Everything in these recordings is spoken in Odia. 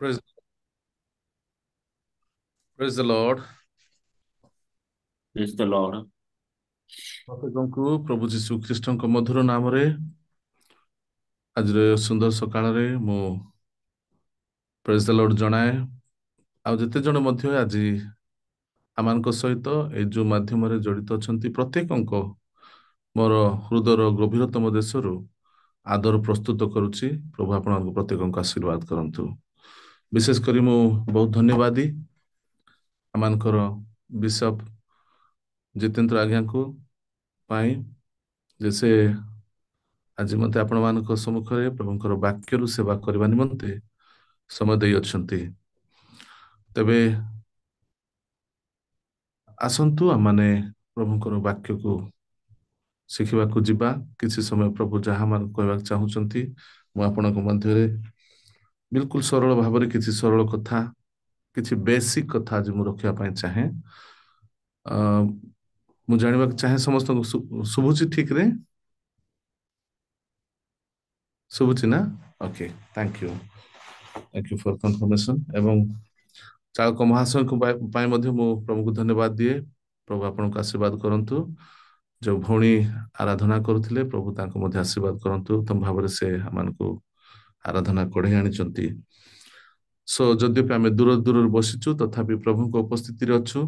Praise, praise the Lord. Praise the Lord. ପ୍ରତ୍ୟେକଙ୍କୁ ପ୍ରଭୁ ଯୀଶୁ ଖ୍ରୀଷ୍ଟଙ୍କ ମଧୁର ନାମରେ ଆଜିର ଏ ସୁନ୍ଦର ସକାଳରେ ମୁଁ ପ୍ରେଜ ଦ ଲର୍ଡ ଜଣାଏ। ଆଉ ଯେତେ ଜଣ ମଧ୍ୟ ଆଜି ଆମମାନଙ୍କ ସହିତ ଏଇ ଯୋଉ ମାଧ୍ୟମରେ ଜଡ଼ିତ ଅଛନ୍ତି ପ୍ରତ୍ୟେକଙ୍କ ମୋର ହୃଦୟର ଗଭୀରତମ ଦେଶରୁ ଆଦର ପ୍ରସ୍ତୁତ କରୁଛି। ପ୍ରଭୁ ଆପଣଙ୍କୁ ପ୍ରତ୍ୟେକଙ୍କୁ ଆଶୀର୍ବାଦ କରନ୍ତୁ। ବିଶେଷ କରି ମୁଁ ବହୁତ ଧନ୍ୟବାଦୀ ଆମମାନଙ୍କର ବିଶପ ଜିତେନ୍ଦ୍ର ଆଜ୍ଞାଙ୍କୁ ପାଇଁ ଯେ ସେ ଆଜି ମୋତେ ଆପଣମାନଙ୍କ ସମ୍ମୁଖରେ ପ୍ରଭୁଙ୍କର ବାକ୍ୟରୁ ସେବା କରିବା ନିମନ୍ତେ ସମୟ ଦେଇଅଛନ୍ତି। ତେବେ ଆସନ୍ତୁ ଆମମାନେ ପ୍ରଭୁଙ୍କର ବାକ୍ୟକୁ ଶିଖିବାକୁ ଯିବା। କିଛି ସମୟ ପ୍ରଭୁ ଯାହା ମାନ କହିବାକୁ ଚାହୁଁଛନ୍ତି ମୁଁ ଆପଣଙ୍କ ମଧ୍ୟରେ ବିଲକୁଲ ସରଳ ଭାବରେ କିଛି ସରଳ କଥା, କିଛି ବେସିକ କଥା ଆଜି ମୁଁ ରଖିବା ପାଇଁ ଚାହେଁ। ଅ ମୁଁ ଜାଣିବାକୁ ଚାହେଁ ସମସ୍ତଙ୍କୁ ଶୁଭୁଛି ଠିକରେ? ଶୁଭୁଛି ନା? Okay, thank you for confirmation. ଏବଂ ଚାଳକ ମହାଶୟଙ୍କ ପାଇଁ ମଧ୍ୟ ମୁଁ ପ୍ରଭୁଙ୍କୁ ଧନ୍ୟବାଦ ଦିଏ। ପ୍ରଭୁ ଆପଣଙ୍କୁ ଆଶୀର୍ବାଦ କରନ୍ତୁ। ଯୋଉ ଭଉଣୀ ଆରାଧନା କରୁଥିଲେ ପ୍ରଭୁ ତାଙ୍କୁ ମଧ୍ୟ ଆଶୀର୍ବାଦ କରନ୍ତୁ। ଉତ୍ତମ ଭାବରେ ସେ ଆମମାନଙ୍କୁ ଆରାଧନା କଢେଇ ଆଣିଛନ୍ତି। ଯଦ୍ୟପି ଆମେ ଦୂର ଦୂରରେ ବସିଛୁ ତଥାପି ପ୍ରଭୁଙ୍କ ଉପସ୍ଥିତିରେ ଅଛୁ।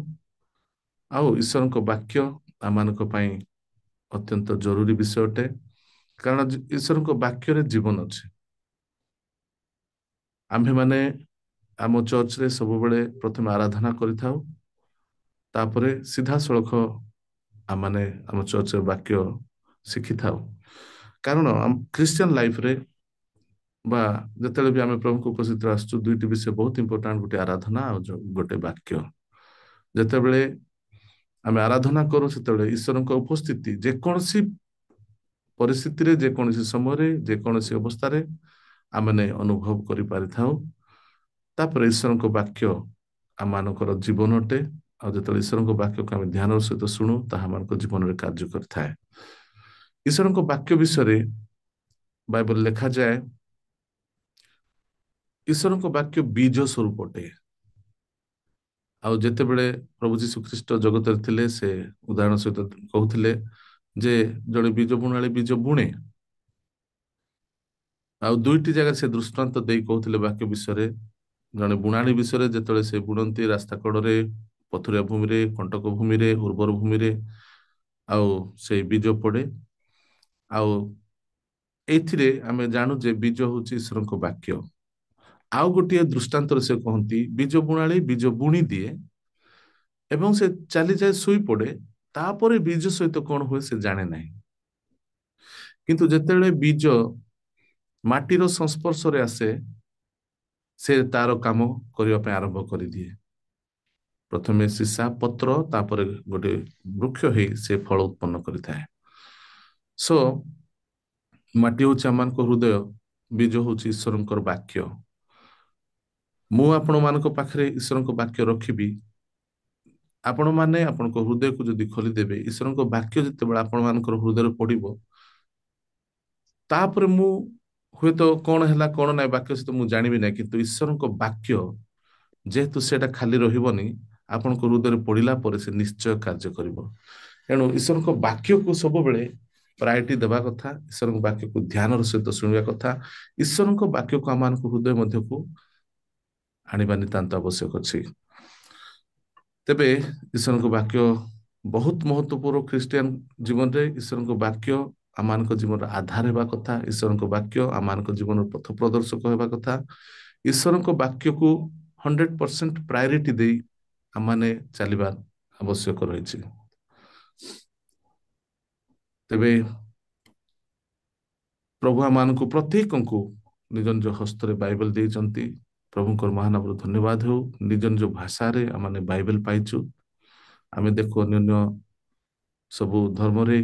ଆଉ ଈଶ୍ୱରଙ୍କ ବାକ୍ୟ ଆମମାନଙ୍କ ପାଇଁ ଅତ୍ୟନ୍ତ ଜରୁରୀ ବିଷୟ ଅଟେ, କାରଣ ଈଶ୍ୱରଙ୍କ ବାକ୍ୟରେ ଜୀବନ ଅଛି। ଆମ୍ଭେମାନେ ଆମ ଚର୍ଚ୍ଚରେ ସବୁବେଳେ ପ୍ରଥମେ ଆରାଧନା କରିଥାଉ, ତାପରେ ସିଧାସଳଖ ଆମମାନେ ଆମ ଚର୍ଚ୍ଚର ବାକ୍ୟ ଶିଖିଥାଉ। କାରଣ ଖ୍ରୀଷ୍ଟିଆନ ଲାଇଫରେ ବା ଯେତେବେଳେ ବି ଆମେ ପ୍ରଭୁଙ୍କ ଉପସ୍ଥିତିରେ ଆସୁଛୁ ଦୁଇଟି ବିଷୟ ବହୁତ ଇମ୍ପୋର୍ଟାଣ୍ଟ, ଗୋଟେ ଆରାଧନା ଆଉ ଗୋଟେ ବାକ୍ୟ। ଯେତେବେଳେ ଆମେ ଆରାଧନା କରୁ ସେତେବେଳେ ଈଶ୍ୱରଙ୍କ ଉପସ୍ଥିତି ଯେକୌଣସି ପରିସ୍ଥିତିରେ, ଯେକୌଣସି ସମୟରେ, ଯେକୌଣସି ଅବସ୍ଥାରେ ଆମମାନେ ଅନୁଭବ କରିପାରିଥାଉ। ତାପରେ ଈଶ୍ୱରଙ୍କ ବାକ୍ୟ ଆମମାନଙ୍କର ଜୀବନ ଅଟେ। ଆଉ ଯେତେବେଳେ ଈଶ୍ୱରଙ୍କ ବାକ୍ୟକୁ ଆମେ ଧ୍ୟାନର ସହିତ ଶୁଣୁ ତାହା ଆମମାନଙ୍କ ଜୀବନରେ କାର୍ଯ୍ୟ କରିଥାଏ। ଈଶ୍ୱରଙ୍କ ବାକ୍ୟ ବିଷୟରେ ବାଇବଲ ଲେଖାଯାଏ, ଈଶ୍ୱରଙ୍କ ବାକ୍ୟ ବୀଜ ସ୍ୱରୂପ ଅଟେ। ଆଉ ଯେତେବେଳେ ପ୍ରଭୁ ଯୀଶୁ ଖ୍ରୀଷ୍ଟ ଜଗତରେ ଥିଲେ ସେ ଉଦାହରଣ ସହିତ କହୁଥିଲେ ଯେ ଜଣେ ବୀଜ ବୁଣାଳି ବୀଜ ବୁଣେ। ଆଉ ଦୁଇଟି ଜାଗାରେ ସେ ଦୃଷ୍ଟାନ୍ତ ଦେଇ କହୁଥିଲେ ବାକ୍ୟ ବିଷୟରେ। ଜଣେ ବୁଣାଳି ବିଷୟରେ, ଯେତେବେଳେ ସେ ବୁଣନ୍ତି ରାସ୍ତା କଡରେ, ପଥୁରିଆ ଭୂମିରେ, କଣ୍ଟକ ଭୂମିରେ, ଉର୍ବର ଭୂମିରେ, ଆଉ ସେଇ ବୀଜ ପଡେ। ଆଉ ଏଇଥିରେ ଆମେ ଜାଣୁ ଯେ ବୀଜ ହଉଛି ଈଶ୍ୱରଙ୍କ ବାକ୍ୟ। ଆଉ ଗୋଟିଏ ଦୃଷ୍ଟାନ୍ତରେ ସେ କହନ୍ତି ବୀଜ ବୁଣାଳି ବୀଜ ବୁଣି ଦିଏ ଏବଂ ସେ ଚାଲିଯାଏ, ଶୋଇ ପଡେ। ତାପରେ ବୀଜ ସହିତ କଣ ହୁଏ ସେ ଜାଣେ ନାହିଁ। କିନ୍ତୁ ଯେତେବେଳେ ବୀଜ ମାଟିର ସଂସ୍ପର୍ଶରେ ଆସେ ସେ ତାର କାମ କରିବା ପାଇଁ ଆରମ୍ଭ କରିଦିଏ। ପ୍ରଥମେ ଶିଷା ପତ୍ର, ତାପରେ ଗୋଟେ ବୃକ୍ଷ ହେଇ ସେ ଫଳ ଉତ୍ପନ୍ନ କରିଥାଏ। ସୋ ମାଟି ହଉଛି ଆମମାନଙ୍କ ହୃଦୟ, ବୀଜ ହଉଛି ଈଶ୍ୱରଙ୍କର ବାକ୍ୟ। ମୁଁ ଆପଣମାନଙ୍କ ପାଖରେ ଈଶ୍ୱରଙ୍କ ବାକ୍ୟ ରଖିବି। ଆପଣମାନେ ଆପଣଙ୍କ ହୃଦୟକୁ ଯଦି ଖୋଲିଦେବେ, ଈଶ୍ୱରଙ୍କ ବାକ୍ୟ ଯେତେବେଳେ ଆପଣମାନଙ୍କର ହୃଦୟରେ ପଡିବ, ତାପରେ ମୁଁ ହୁଏତ କଣ ହେଲା କଣ ନାହିଁ ବାକ୍ୟ ସହିତ ମୁଁ ଜାଣିବି ନାହିଁ, କିନ୍ତୁ ଈଶ୍ୱରଙ୍କ ବାକ୍ୟ ଯେହେତୁ ସେଇଟା ଖାଲି ରହିବନି, ଆପଣଙ୍କ ହୃଦୟରେ ପଡିଲା ପରେ ସେ ନିଶ୍ଚୟ କାର୍ଯ୍ୟ କରିବ। ଏଣୁ ଈଶ୍ୱରଙ୍କ ବାକ୍ୟକୁ ସବୁବେଳେ ପ୍ରାୟୋରିଟି ଦେବା କଥା। ଈଶ୍ୱରଙ୍କ ବାକ୍ୟକୁ ଧ୍ୟାନର ସହିତ ଶୁଣିବା କଥା। ଈଶ୍ୱରଙ୍କ ବାକ୍ୟକୁ ଆମମାନଙ୍କ ହୃଦୟ ମଧ୍ୟକୁ ଆଣିବା ନିତାନ୍ତ ଆବଶ୍ୟକ ଅଛି। ତେବେ ଈଶ୍ୱରଙ୍କ ବାକ୍ୟ ବହୁତ ମହତ୍ୱପୂର୍ଣ୍ଣ। ଖ୍ରୀଷ୍ଟିଆନ ଜୀବନରେ ଈଶ୍ୱରଙ୍କ ବାକ୍ୟ ଆମମାନଙ୍କ ଜୀବନର ଆଧାର ହେବା କଥା। ଈଶ୍ୱରଙ୍କ ବାକ୍ୟ ଆମମାନଙ୍କ ଜୀବନର ପଥ ପ୍ରଦର୍ଶକ ହେବା କଥା। ଈଶ୍ୱରଙ୍କ ବାକ୍ୟକୁ 100% ପ୍ରାୟୋରିଟି ଦେଇ ଆମମାନେ ଚାଲିବା ଆବଶ୍ୟକ ରହିଛି। ତେବେ ପ୍ରଭୁ ଆମମାନଙ୍କୁ ପ୍ରତ୍ୟେକଙ୍କୁ ନିଜ ନିଜ ହସ୍ତରେ ବାଇବେଲ ଦେଇଛନ୍ତି। ପ୍ରଭୁଙ୍କର ମହାନାମର ଧନ୍ୟବାଦ ହେଉ। ନିଜ ନିଜ ଭାଷାରେ ଆମେ ବାଇବେଲ ପାଇଛୁ। ଆମେ ଦେଖୁ ଅନ୍ୟାନ୍ୟ ସବୁ ଧର୍ମରେ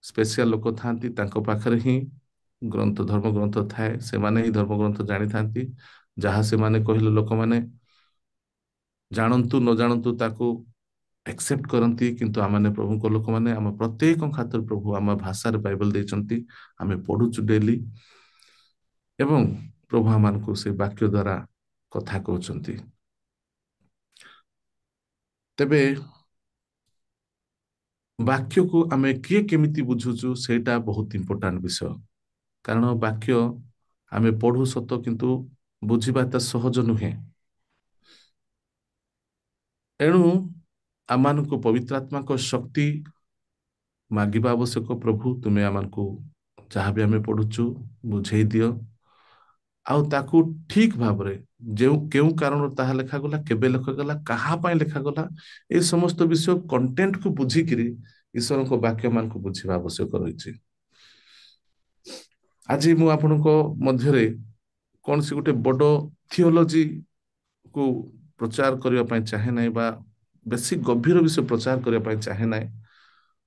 ସ୍ପେଶିଆଲ ଲୋକ ଥାନ୍ତି, ତାଙ୍କ ପାଖରେ ହିଁ ଧର୍ମ ଗ୍ରନ୍ଥ ଥାଏ। ସେମାନେ ହିଁ ଧର୍ମ ଗ୍ରନ୍ଥ ଜାଣିଥାନ୍ତି। ଯାହା ସେମାନେ କହିଲେ ଲୋକମାନେ ଜାଣନ୍ତୁ ନ ଜାଣନ୍ତୁ ତାକୁ ଆକ୍ସେପ୍ଟ କରନ୍ତି। କିନ୍ତୁ ଆମମାନେ ପ୍ରଭୁଙ୍କ ଲୋକମାନେ, ଆମ ପ୍ରତ୍ୟେକ ଖାତରେ ପ୍ରଭୁ ଆମ ଭାଷାରେ ବାଇବେଲ ଦେଇଛନ୍ତି। ଆମେ ପଢୁଛୁ ଡେଲି ଏବଂ ପ୍ରଭୁ ଆମମାନଙ୍କୁ ସେ ବାକ୍ୟ ଦ୍ୱାରା କଥା କହୁଛନ୍ତି। ତେବେ ବାକ୍ୟକୁ ଆମେ କିଏ କେମିତି ବୁଝୁଛୁ ସେଇଟା ବହୁତ ଇମ୍ପୋର୍ଟାଣ୍ଟ ବିଷୟ। କାରଣ ବାକ୍ୟ ଆମେ ପଢୁ ସତ କିନ୍ତୁ ବୁଝିବା ଏତେ ସହଜ ନୁହେଁ। ଏଣୁ ଆମମାନଙ୍କୁ ପବିତ୍ର ଆତ୍ମାଙ୍କ ଶକ୍ତି ମାଗିବା ଆବଶ୍ୟକ। ପ୍ରଭୁ ତୁମେ ଆମକୁ ଯାହାବି ଆମେ ପଢୁଛୁ ବୁଝେଇ ଦିଅ, ଆଉ ତାକୁ ଠିକ ଭାବରେ କେଉଁ କାରଣରୁ ତାହା ଲେଖାଗଲା, କେବେ ଲେଖାଗଲା, କାହା ପାଇଁ ଲେଖାଗଲା, ଏ ସମସ୍ତ ବିଷୟ କଣ୍ଟେଣ୍ଟକୁ ବୁଝିକିରି ଈଶ୍ୱରଙ୍କ ବାକ୍ୟ ମାନଙ୍କୁ ବୁଝିବା ଆବଶ୍ୟକ ରହିଛି। ଆଜି ମୁଁ ଆପଣଙ୍କ ମଧ୍ୟରେ କୌଣସି ଗୋଟେ ବଡ ଥିଓଲୋଜି କୁ ପ୍ରଚାର କରିବା ପାଇଁ ଚାହେଁ ନାହିଁ, ବା ବେଶୀ ଗଭୀର ବିଷୟ ପ୍ରଚାର କରିବା ପାଇଁ ଚାହେଁ ନାହିଁ।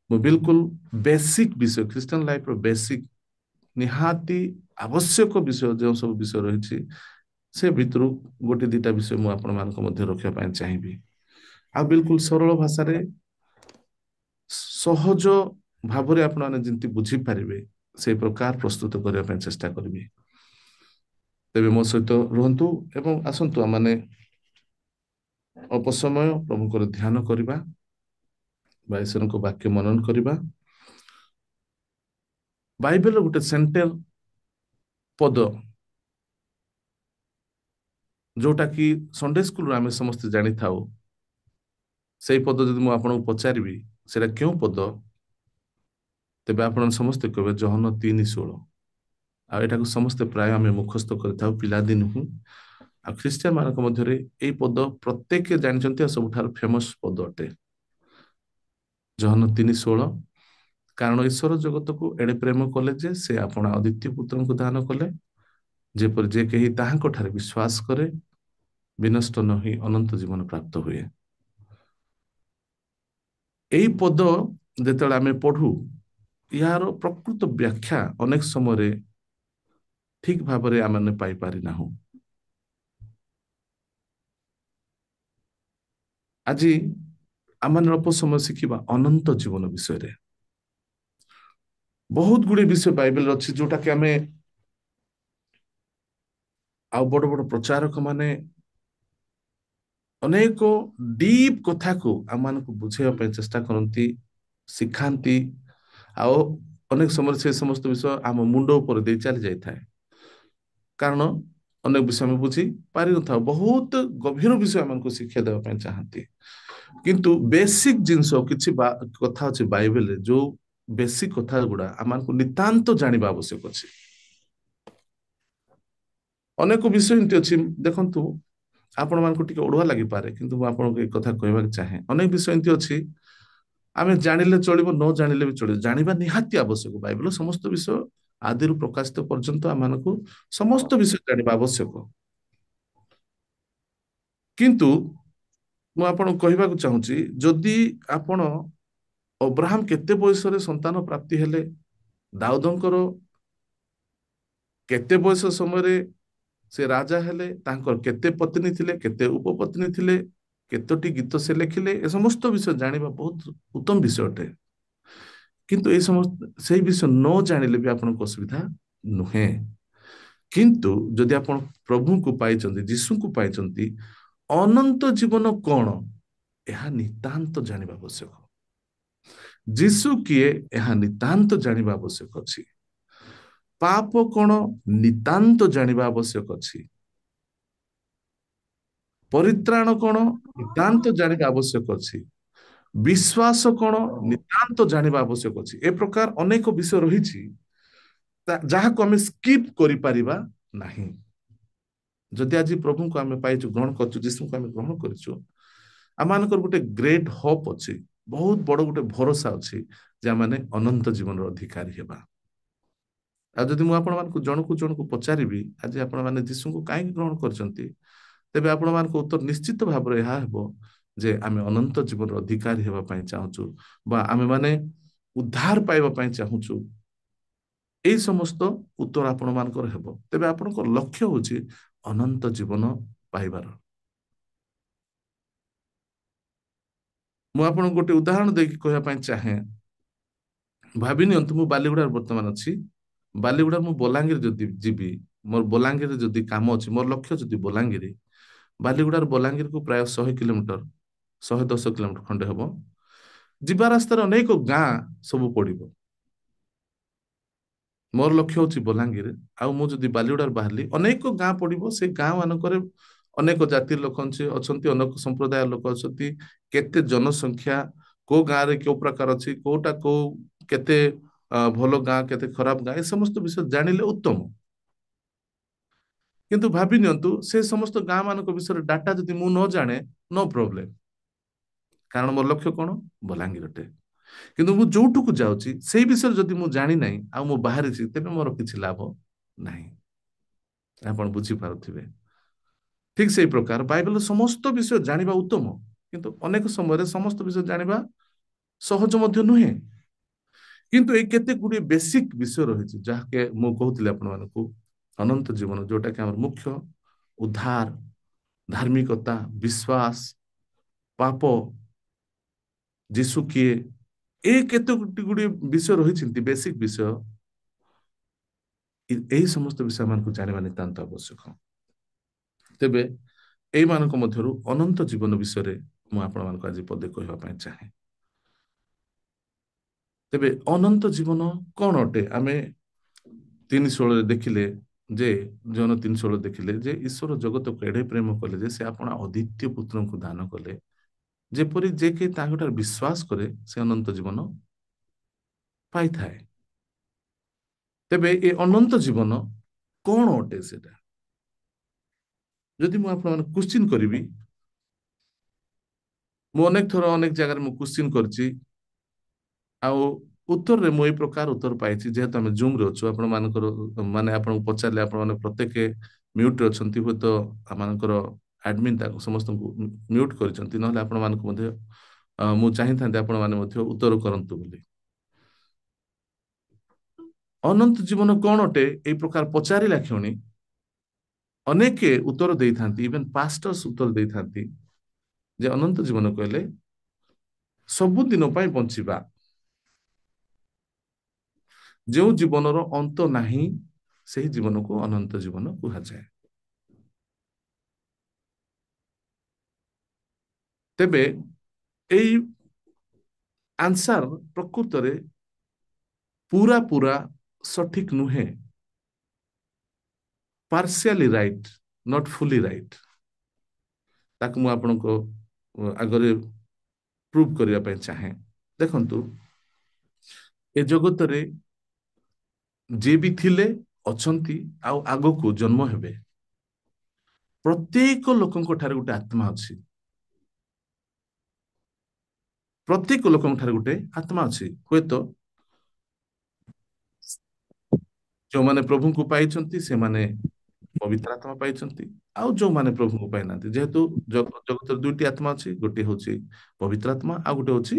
ମୁଁ ବିଲକୁଲ ବେସିକ ବିଷୟ, ଖ୍ରୀଷ୍ଟିଆନ ଲାଇଫର ବେସିକ ନିହାତି ଆବଶ୍ୟକ ବିଷୟ ଯେଉଁ ସବୁ ବିଷୟ ରହିଛି ସେ ଭିତରୁ ଗୋଟେ ଦିଟା ବିଷୟ ମୁଁ ଆପଣମାନଙ୍କ ମଧ୍ୟରେ ରଖିବା ପାଇଁ ଚାହିଁବି। ଆଉ ବିଲକୁଲ ସରଳ ଭାଷାରେ ସହଜ ଭାବରେ ଆପଣମାନେ ଯେମିତି ବୁଝିପାରିବେ ସେଇ ପ୍ରକାର ପ୍ରସ୍ତୁତ କରିବା ପାଇଁ ଚେଷ୍ଟା କରିବି। ତେବେ ମୋ ସହିତ ରୁହନ୍ତୁ ଏବଂ ଆସନ୍ତୁ ଆମମାନେ ଅଳ୍ପ ସମୟ ପ୍ରଭୁଙ୍କର ଧ୍ୟାନ କରିବା ବା ଈଶ୍ୱରଙ୍କ ବାକ୍ୟ ମନନ କରିବା। ବାଇବେଲର ଗୋଟେ ସେଣ୍ଟର ପଦ ଯୋଉଟା କି ସଣ୍ଡେ ସ୍କୁଲରୁ ଆମେ ସମସ୍ତେ ଜାଣିଥାଉ, ସେଇ ପଦ ଯଦି ମୁଁ ଆପଣଙ୍କୁ ପଚାରିବି ସେଇଟା କେଉଁ ପଦ, ତେବେ ଆପଣ ସମସ୍ତେ କହିବେ ଜହନ 3:16। ଆଉ ଏଟାକୁ ସମସ୍ତେ ପ୍ରାୟ ଆମେ ମୁଖସ୍ଥ କରିଥାଉ ପିଲାଦିନୁ। ଆଉ ଖ୍ରୀଷ୍ଟିଆନ ମାନଙ୍କ ମଧ୍ୟରେ ଏଇ ପଦ ପ୍ରତ୍ୟେକ ଜାଣିଛନ୍ତି ଆଉ ସବୁଠାରୁ ଫେମସ ପଦ ଅଟେ, ଜହନ 3:16। କାରଣ ଈଶ୍ୱର ଜଗତକୁ ଏଡେ ପ୍ରେମ କଲେ ଯେ ସେ ଆପଣା ଅଦ୍ୱିତୀୟ ପୁତ୍ରଙ୍କୁ ଦାନ କଲେ, ଯେପରି ଯେ କେହି ତାହାଙ୍କ ଠାରେ ବିଶ୍ୱାସ କରେ ବିନଷ୍ଟ ନ ହୋଇ ଅନନ୍ତ ଜୀବନ ପ୍ରାପ୍ତ ହୁଏ। ଏଇ ପଦ ଯେତେବେଳେ ଆମେ ପଢୁ, ଏହାର ପ୍ରକୃତ ବ୍ୟାଖ୍ୟା ଅନେକ ସମୟରେ ଠିକ ଭାବରେ ଆମେ ପାଇପାରି ନାହୁଁ। ଆଜି ଆମେ ଅଳ୍ପ ସମୟ ଶିଖିବା ଅନନ୍ତ ଜୀବନ ବିଷୟରେ। ବହୁତ ଗୁଡିଏ ବିଷୟ ବାଇବେଲରେ ଅଛି ଯୋଉଟା କି ଆମେ ଆଉ ବଡ ବଡ ପ୍ରଚାରକ ମାନେ ଅନେକ ଡିପ୍ କଥାକୁ ଆମମାନଙ୍କୁ ବୁଝେଇବା ପାଇଁ ଚେଷ୍ଟା କରନ୍ତି, ଶିଖାନ୍ତି। ଆଉ ଅନେକ ସମୟରେ ସେ ସମସ୍ତ ବିଷୟ ଆମ ମୁଣ୍ଡ ଉପରେ ଦେଇ ଚାଲି ଯାଇଥାଏ, କାରଣ ଅନେକ ବିଷୟ ଆମେ ବୁଝି ପାରିନଥାଉ। ବହୁତ ଗଭୀର ବିଷୟ ଆମକୁ ଶିକ୍ଷା ଦେବା ପାଇଁ ଚାହାନ୍ତି, କିନ୍ତୁ ବେସିକ ଜିନିଷ କିଛି କଥା ଅଛି ବାଇବେଲରେ, ଯୋଉ ବେସିକ କଥା ଗୁଡା ଆମକୁ ନିତାନ୍ତ ଜାଣିବା ଆବଶ୍ୟକ ଅଛି। ଅନେକ ବିଷୟ ଏମିତି ଅଛି, ଦେଖନ୍ତୁ ଆପଣମାନଙ୍କୁ ଟିକେ ଅଡୁଆ ଲାଗିପାରେ କିନ୍ତୁ ମୁଁ ଆପଣଙ୍କୁ ଏ କଥା କହିବାକୁ ଚାହେଁ। ଅନେକ ବିଷୟ ଏମିତି ଅଛି ଆମେ ଜାଣିଲେ ଚଳିବ, ନ ଜାଣିଲେ ବି ଚଳିବ, ଜାଣିବା ନିହାତି ଆବଶ୍ୟକ। ବାଇବେଲ ସମସ୍ତ ବିଷୟ ଆଦିରୁ ପ୍ରକାଶିତ ପର୍ଯ୍ୟନ୍ତ ଆମମାନଙ୍କୁ ସମସ୍ତ ବିଷୟ ଜାଣିବା ଆବଶ୍ୟକ। କିନ୍ତୁ ମୁଁ ଆପଣଙ୍କୁ କହିବାକୁ ଚାହୁଁଛି, ଯଦି ଆପଣ ଅବ୍ରାହମ କେତେ ବୟସରେ ସନ୍ତାନ ପ୍ରାପ୍ତି ହେଲେ, ଦାଉଦଙ୍କର କେତେ ବୟସ ସମୟରେ ସେ ରାଜା ହେଲେ, ତାଙ୍କର କେତେ ପତ୍ନୀ ଥିଲେ, କେତେ ଉପପତ୍ନୀ ଥିଲେ, କେତୋଟି ଗୀତ ସେ ଲେଖିଲେ, ଏ ସମସ୍ତ ବିଷୟ ଜାଣିବା ବହୁତ ଉତ୍ତମ ବିଷୟ ଅଟେ। କିନ୍ତୁ এই ସମସ୍ତ ସେଇ ବିଷୟ ନ ଜାଣିଲେ ବି ଆପଣଙ୍କ ଅସୁବିଧା ନୁହେଁ। କିନ୍ତୁ ଯଦି ଆପଣ ପ୍ରଭୁଙ୍କୁ ପାଇଛନ୍ତି, ଯୀଶୁଙ୍କୁ ପାଇଛନ୍ତି, ଅନନ୍ତ ଜୀବନ କଣ ଏହା ନିତାନ୍ତ ଜାଣିବା ଆବଶ୍ୟକ। ଯୀଶୁ କିଏ ଏହା ନିତାନ୍ତ ଜାଣିବା ଆବଶ୍ୟକ ଅଛି। ପାପ କଣ ନିତାନ୍ତ ଜାଣିବା ଆବଶ୍ୟକ ଅଛି। ପରିତ୍ରାଣ କଣ ନିତାନ୍ତ ଜାଣିବା ଆବଶ୍ୟକ ଅଛି। ବିଶ୍ୱାସ କଣ ନିତାନ୍ତ ଜାଣିବା ଆବଶ୍ୟକ ଅଛି। ଏ ପ୍ରକାର ଅନେକ ବିଷୟ ରହିଛି ଯାହାକୁ ଆମେ ସ୍କିପ୍ କରିପାରିବା ନାହିଁ। ଯଦି ଆଜି ପ୍ରଭୁଙ୍କୁ ଆମେ ପାଇଛୁ, ଗ୍ରହଣ କରୁଛୁ, ଯୀଶୁଙ୍କୁ ଆମେ ଗ୍ରହଣ କରିଛୁ, ଆମମାନଙ୍କର ଗୋଟେ ଗ୍ରେଟ୍ ହୋପ୍ ଅଛି, ବହୁତ ବଡ ଗୋଟେ ଭରସା ଅଛି ଯେ ଆମେ ଅନନ୍ତ ଜୀବନର ଅଧିକାରୀ ହେବା। ଆଉ ଯଦି ମୁଁ ଆପଣମାନଙ୍କୁ ଜଣକୁ ଜଣକୁ ପଚାରିବି ଆଜି ଆପଣମାନେ ଯୀଶୁଙ୍କୁ କାହିଁକି ଗ୍ରହଣ କରିଛନ୍ତି, ତେବେ ଆପଣମାନଙ୍କ ଉତ୍ତର ନିଶ୍ଚିତ ଭାବରେ ଏହା ହେବ ଯେ ଆମେ ଅନନ୍ତ ଜୀବନର ଅଧିକାରୀ ହେବା ପାଇଁ ଚାହୁଁଛୁ, ବା ଆମେମାନେ ଉଦ୍ଧାର ପାଇବା ପାଇଁ ଚାହୁଁଛୁ। ଏଇ ସମସ୍ତ ଉତ୍ତର ଆପଣମାନଙ୍କର ହେବ। ତେବେ ଆପଣଙ୍କ ଲକ୍ଷ୍ୟ ହଉଛି ଅନନ୍ତ ଜୀବନ ପାଇବାର। ମୁଁ ଆପଣଙ୍କୁ ଗୋଟେ ଉଦାହରଣ ଦେଇକି କହିବା ପାଇଁ ଚାହେଁ। ଭାବି ନିଅନ୍ତୁ ମୁଁ ବାଲିଗୁଡାରେ ବର୍ତ୍ତମାନ ଅଛି, ବାଲିଗୁଡା ମୁଁ ବଲାଙ୍ଗୀର ଯଦି ଯିବି, ମୋର ବଲାଙ୍ଗୀରରେ ଯଦି କାମ ଅଛି, ମୋର ଲକ୍ଷ୍ୟ ଯଦି ବଲାଙ୍ଗୀର, ବାଲିଗୁଡାରୁ ବଲାଙ୍ଗୀରକୁ ପ୍ରାୟ 100 କିଲୋମିଟର, 110 କିଲୋମିଟର ଖଣ୍ଡେ ହବ। ଯିବା ରାସ୍ତାରେ ଅନେକ ଗାଁ ସବୁ ପଡିବ। ମୋର ଲକ୍ଷ୍ୟ ହଉଛି ବଲାଙ୍ଗୀର। ଆଉ ମୁଁ ଯଦି ବାଲିଗୁଡାରୁ ବାହାରିଲି, ଅନେକ ଗାଁ ପଡିବ। ସେ ଗାଁ ମାନଙ୍କରେ ଅନେକ ଜାତିର ଲୋକ ଅଛନ୍ତି, ଅନେକ ସମ୍ପ୍ରଦାୟ ଲୋକ ଅଛନ୍ତି। କେତେ ଜନସଂଖ୍ୟା, କୋଉ ଗାଁରେ କୋଉ ପ୍ରକାର ଅଛି, କୋଉଟା କୋଉ କେତେ ଭଲ ଗାଁ, କେତେ ଖରାପ ଗାଁ, ଏ ସମସ୍ତ ବିଷୟ ଜାଣିଲେ ଉତ୍ତମ। କିନ୍ତୁ ଭାବି ନିଅନ୍ତୁ, ସେ ସମସ୍ତ ଗାଁ ମାନଙ୍କ ବିଷୟରେ ଡାଟା ଯଦି ମୁଁ ନ ଜାଣେ, ନୋ ପ୍ରୋବ୍ଲେମ। କାରଣ ମୋର ଲକ୍ଷ୍ୟ କଣ? ବଲାଙ୍ଗୀରଟେ। କିନ୍ତୁ ମୁଁ ଯୋଉଠୁକୁ ଯାଉଛି ସେଇ ବିଷୟରେ ଯଦି ମୁଁ ଜାଣି ନାହିଁ ଆଉ ମୁଁ ବାହାରିଛି, ତେବେ ମୋର କିଛି ଲାଭ ନାହିଁ। ଆପଣ ବୁଝିପାରୁଥିବେ। ଠିକ ସେଇ ପ୍ରକାର ବାଇବେଲର ସମସ୍ତ ବିଷୟ ଜାଣିବା ଉତ୍ତମ, କିନ୍ତୁ ଅନେକ ସମୟରେ ସମସ୍ତ ବିଷୟ ଜାଣିବା ସହଜ ମଧ୍ୟ ନୁହେଁ। କିନ୍ତୁ ଏଇ କେତେ ଗୁଡିଏ ବେସିକ ବିଷୟ ରହିଛି, ଯାହାକି ମୁଁ କହୁଥିଲି ଆପଣମାନଙ୍କୁ। ଅନନ୍ତ ଜୀବନ, ଯୋଉଟା କି ଆମର ମୁଖ୍ୟ, ଉଦ୍ଧାର, ଧାର୍ମିକତା, ବିଶ୍ୱାସ, ପାପ, ଯୀଶୁ କିଏ, ଏ କେତେ ଗୁଡିଏ ବିଷୟ ରହିଛନ୍ତି, ବେସିକ ବିଷୟ। ଏହି ସମସ୍ତ ବିଷୟ ମାନଙ୍କୁ ଜାଣିବା ନିତାନ୍ତ ଆବଶ୍ୟକ। ତେବେ ଏଇମାନଙ୍କ ମଧ୍ୟରୁ ଅନନ୍ତ ଜୀବନ ବିଷୟରେ ମୁଁ ଆପଣମାନଙ୍କୁ ଆଜି ପଦେ କହିବା ପାଇଁ ଚାହେଁ। ତେବେ ଅନନ୍ତ ଜୀବନ କଣ ଅଟେ? ଆମେ 3:16 ଦେଖିଲେ ଯେ, ଜନ 3:16 ଦେଖିଲେ ଯେ, ଈଶ୍ୱର ଜଗତକୁ ଏଡେ ପ୍ରେମ କଲେ ଯେ ସେ ଆପଣ ଅଦ୍ୱିତୀୟ ପୁତ୍ରଙ୍କୁ ଦାନ କଲେ, ଯେପରି ଯେ କି ତାଙ୍କଠାରେ ବିଶ୍ୱାସ କରେ ସେ ଅନନ୍ତ ଜୀବନ ପାଇଥାଏ। ତେବେ ଏ ଅନନ୍ତ ଜୀବନ କଣ ଅଟେ ସେଟା? ଯଦି ମୁଁ ଆପଣମାନଙ୍କୁ କ୍ୱେଶ୍ଚିନ୍ କରିବି, ମୁଁ ଅନେକ ଥର ଅନେକ ଜାଗାରେ ମୁଁ କ୍ୱେଶ୍ଚିନ୍ କରିଛି, ଆଉ ଉତ୍ତରରେ ମୁଁ ଏଇ ପ୍ରକାର ଉତ୍ତର ପାଇଛି। ଯେହେତୁ ଆମେ ଜୁମ ରେ ଅଛୁ, ଆପଣ ମାନଙ୍କର ମାନେ ଆପଣଙ୍କୁ ପଚାରିଲେ ଆପଣ ମାନେ ପ୍ରତ୍ୟେକ ମ୍ୟୁଟ ରେ ଅଛନ୍ତି, ହୁଏତ ଆମମାନଙ୍କର ଆଡମିନ୍ ତାକୁ ସମସ୍ତଙ୍କୁ ମ୍ୟୁଟ କରିଛନ୍ତି, ନହେଲେ ଆପଣ ମାନଙ୍କୁ ମଧ୍ୟ ମୁଁ ଚାହିଁଥାନ୍ତି ଆପଣ ମାନେ ମଧ୍ୟ ଉତ୍ତର କରନ୍ତୁ ବୋଲି। ଅନନ୍ତ ଜୀବନ କଣ ଅଟେ ଏଇ ପ୍ରକାର ପଚାରିଲା କ୍ଷଣି ଅନେକେ ଉତ୍ତର ଦେଇଥାନ୍ତି, ଇଭେନ ପାଷ୍ଟର୍ସ ଉତ୍ତର ଦେଇଥାନ୍ତି ଯେ ଅନନ୍ତ ଜୀବନ କହିଲେ ସବୁଦିନ ପାଇଁ ବଞ୍ଚିବା, ଯେଉଁ ଜୀବନର ଅନ୍ତ ନାହିଁ, ସେହି ଜୀବନକୁ ଅନନ୍ତ ଜୀବନ କୁହାଯାଏ। ତେବେ ଏଇ ଆନ୍ସାର ପ୍ରକୃତରେ ପୁରା ପୁରା ସଠିକ ନୁହେଁ। ପାର୍ସିଆଲି ରାଇଟ୍, ନଟ୍ ଫୁଲି ରାଇଟ୍। ତାକୁ ମୁଁ ଆପଣଙ୍କ ଆଗରେ ପ୍ରୁଭ କରିବା ପାଇଁ ଚାହେଁ। ଦେଖନ୍ତୁ, ଏ ଜଗତରେ ଯିଏ ବି ଥିଲେ, ଅଛନ୍ତି, ଆଉ ଆଗକୁ ଜନ୍ମ ହେବେ, ପ୍ରତ୍ୟେକ ଲୋକଙ୍କ ଠାରେ ଗୋଟେ ଆତ୍ମା ଅଛି। ପ୍ରତ୍ୟେକ ଲୋକଙ୍କ ଠାରେ ଗୋଟେ ଆତ୍ମା ଅଛି। ହୁଏତ ଯୋଉମାନେ ପ୍ରଭୁଙ୍କୁ ପାଇଛନ୍ତି ସେମାନେ ପବିତ୍ର ଆତ୍ମା ପାଇଛନ୍ତି, ଆଉ ଯୋଉମାନେ ପ୍ରଭୁଙ୍କୁ ପାଇନାହାନ୍ତି, ଯେହେତୁ ଜଗତରେ ଦୁଇଟି ଆତ୍ମା ଅଛି, ଗୋଟିଏ ହଉଛି ପବିତ୍ର ଆତ୍ମା, ଆଉ ଗୋଟେ ହଉଛି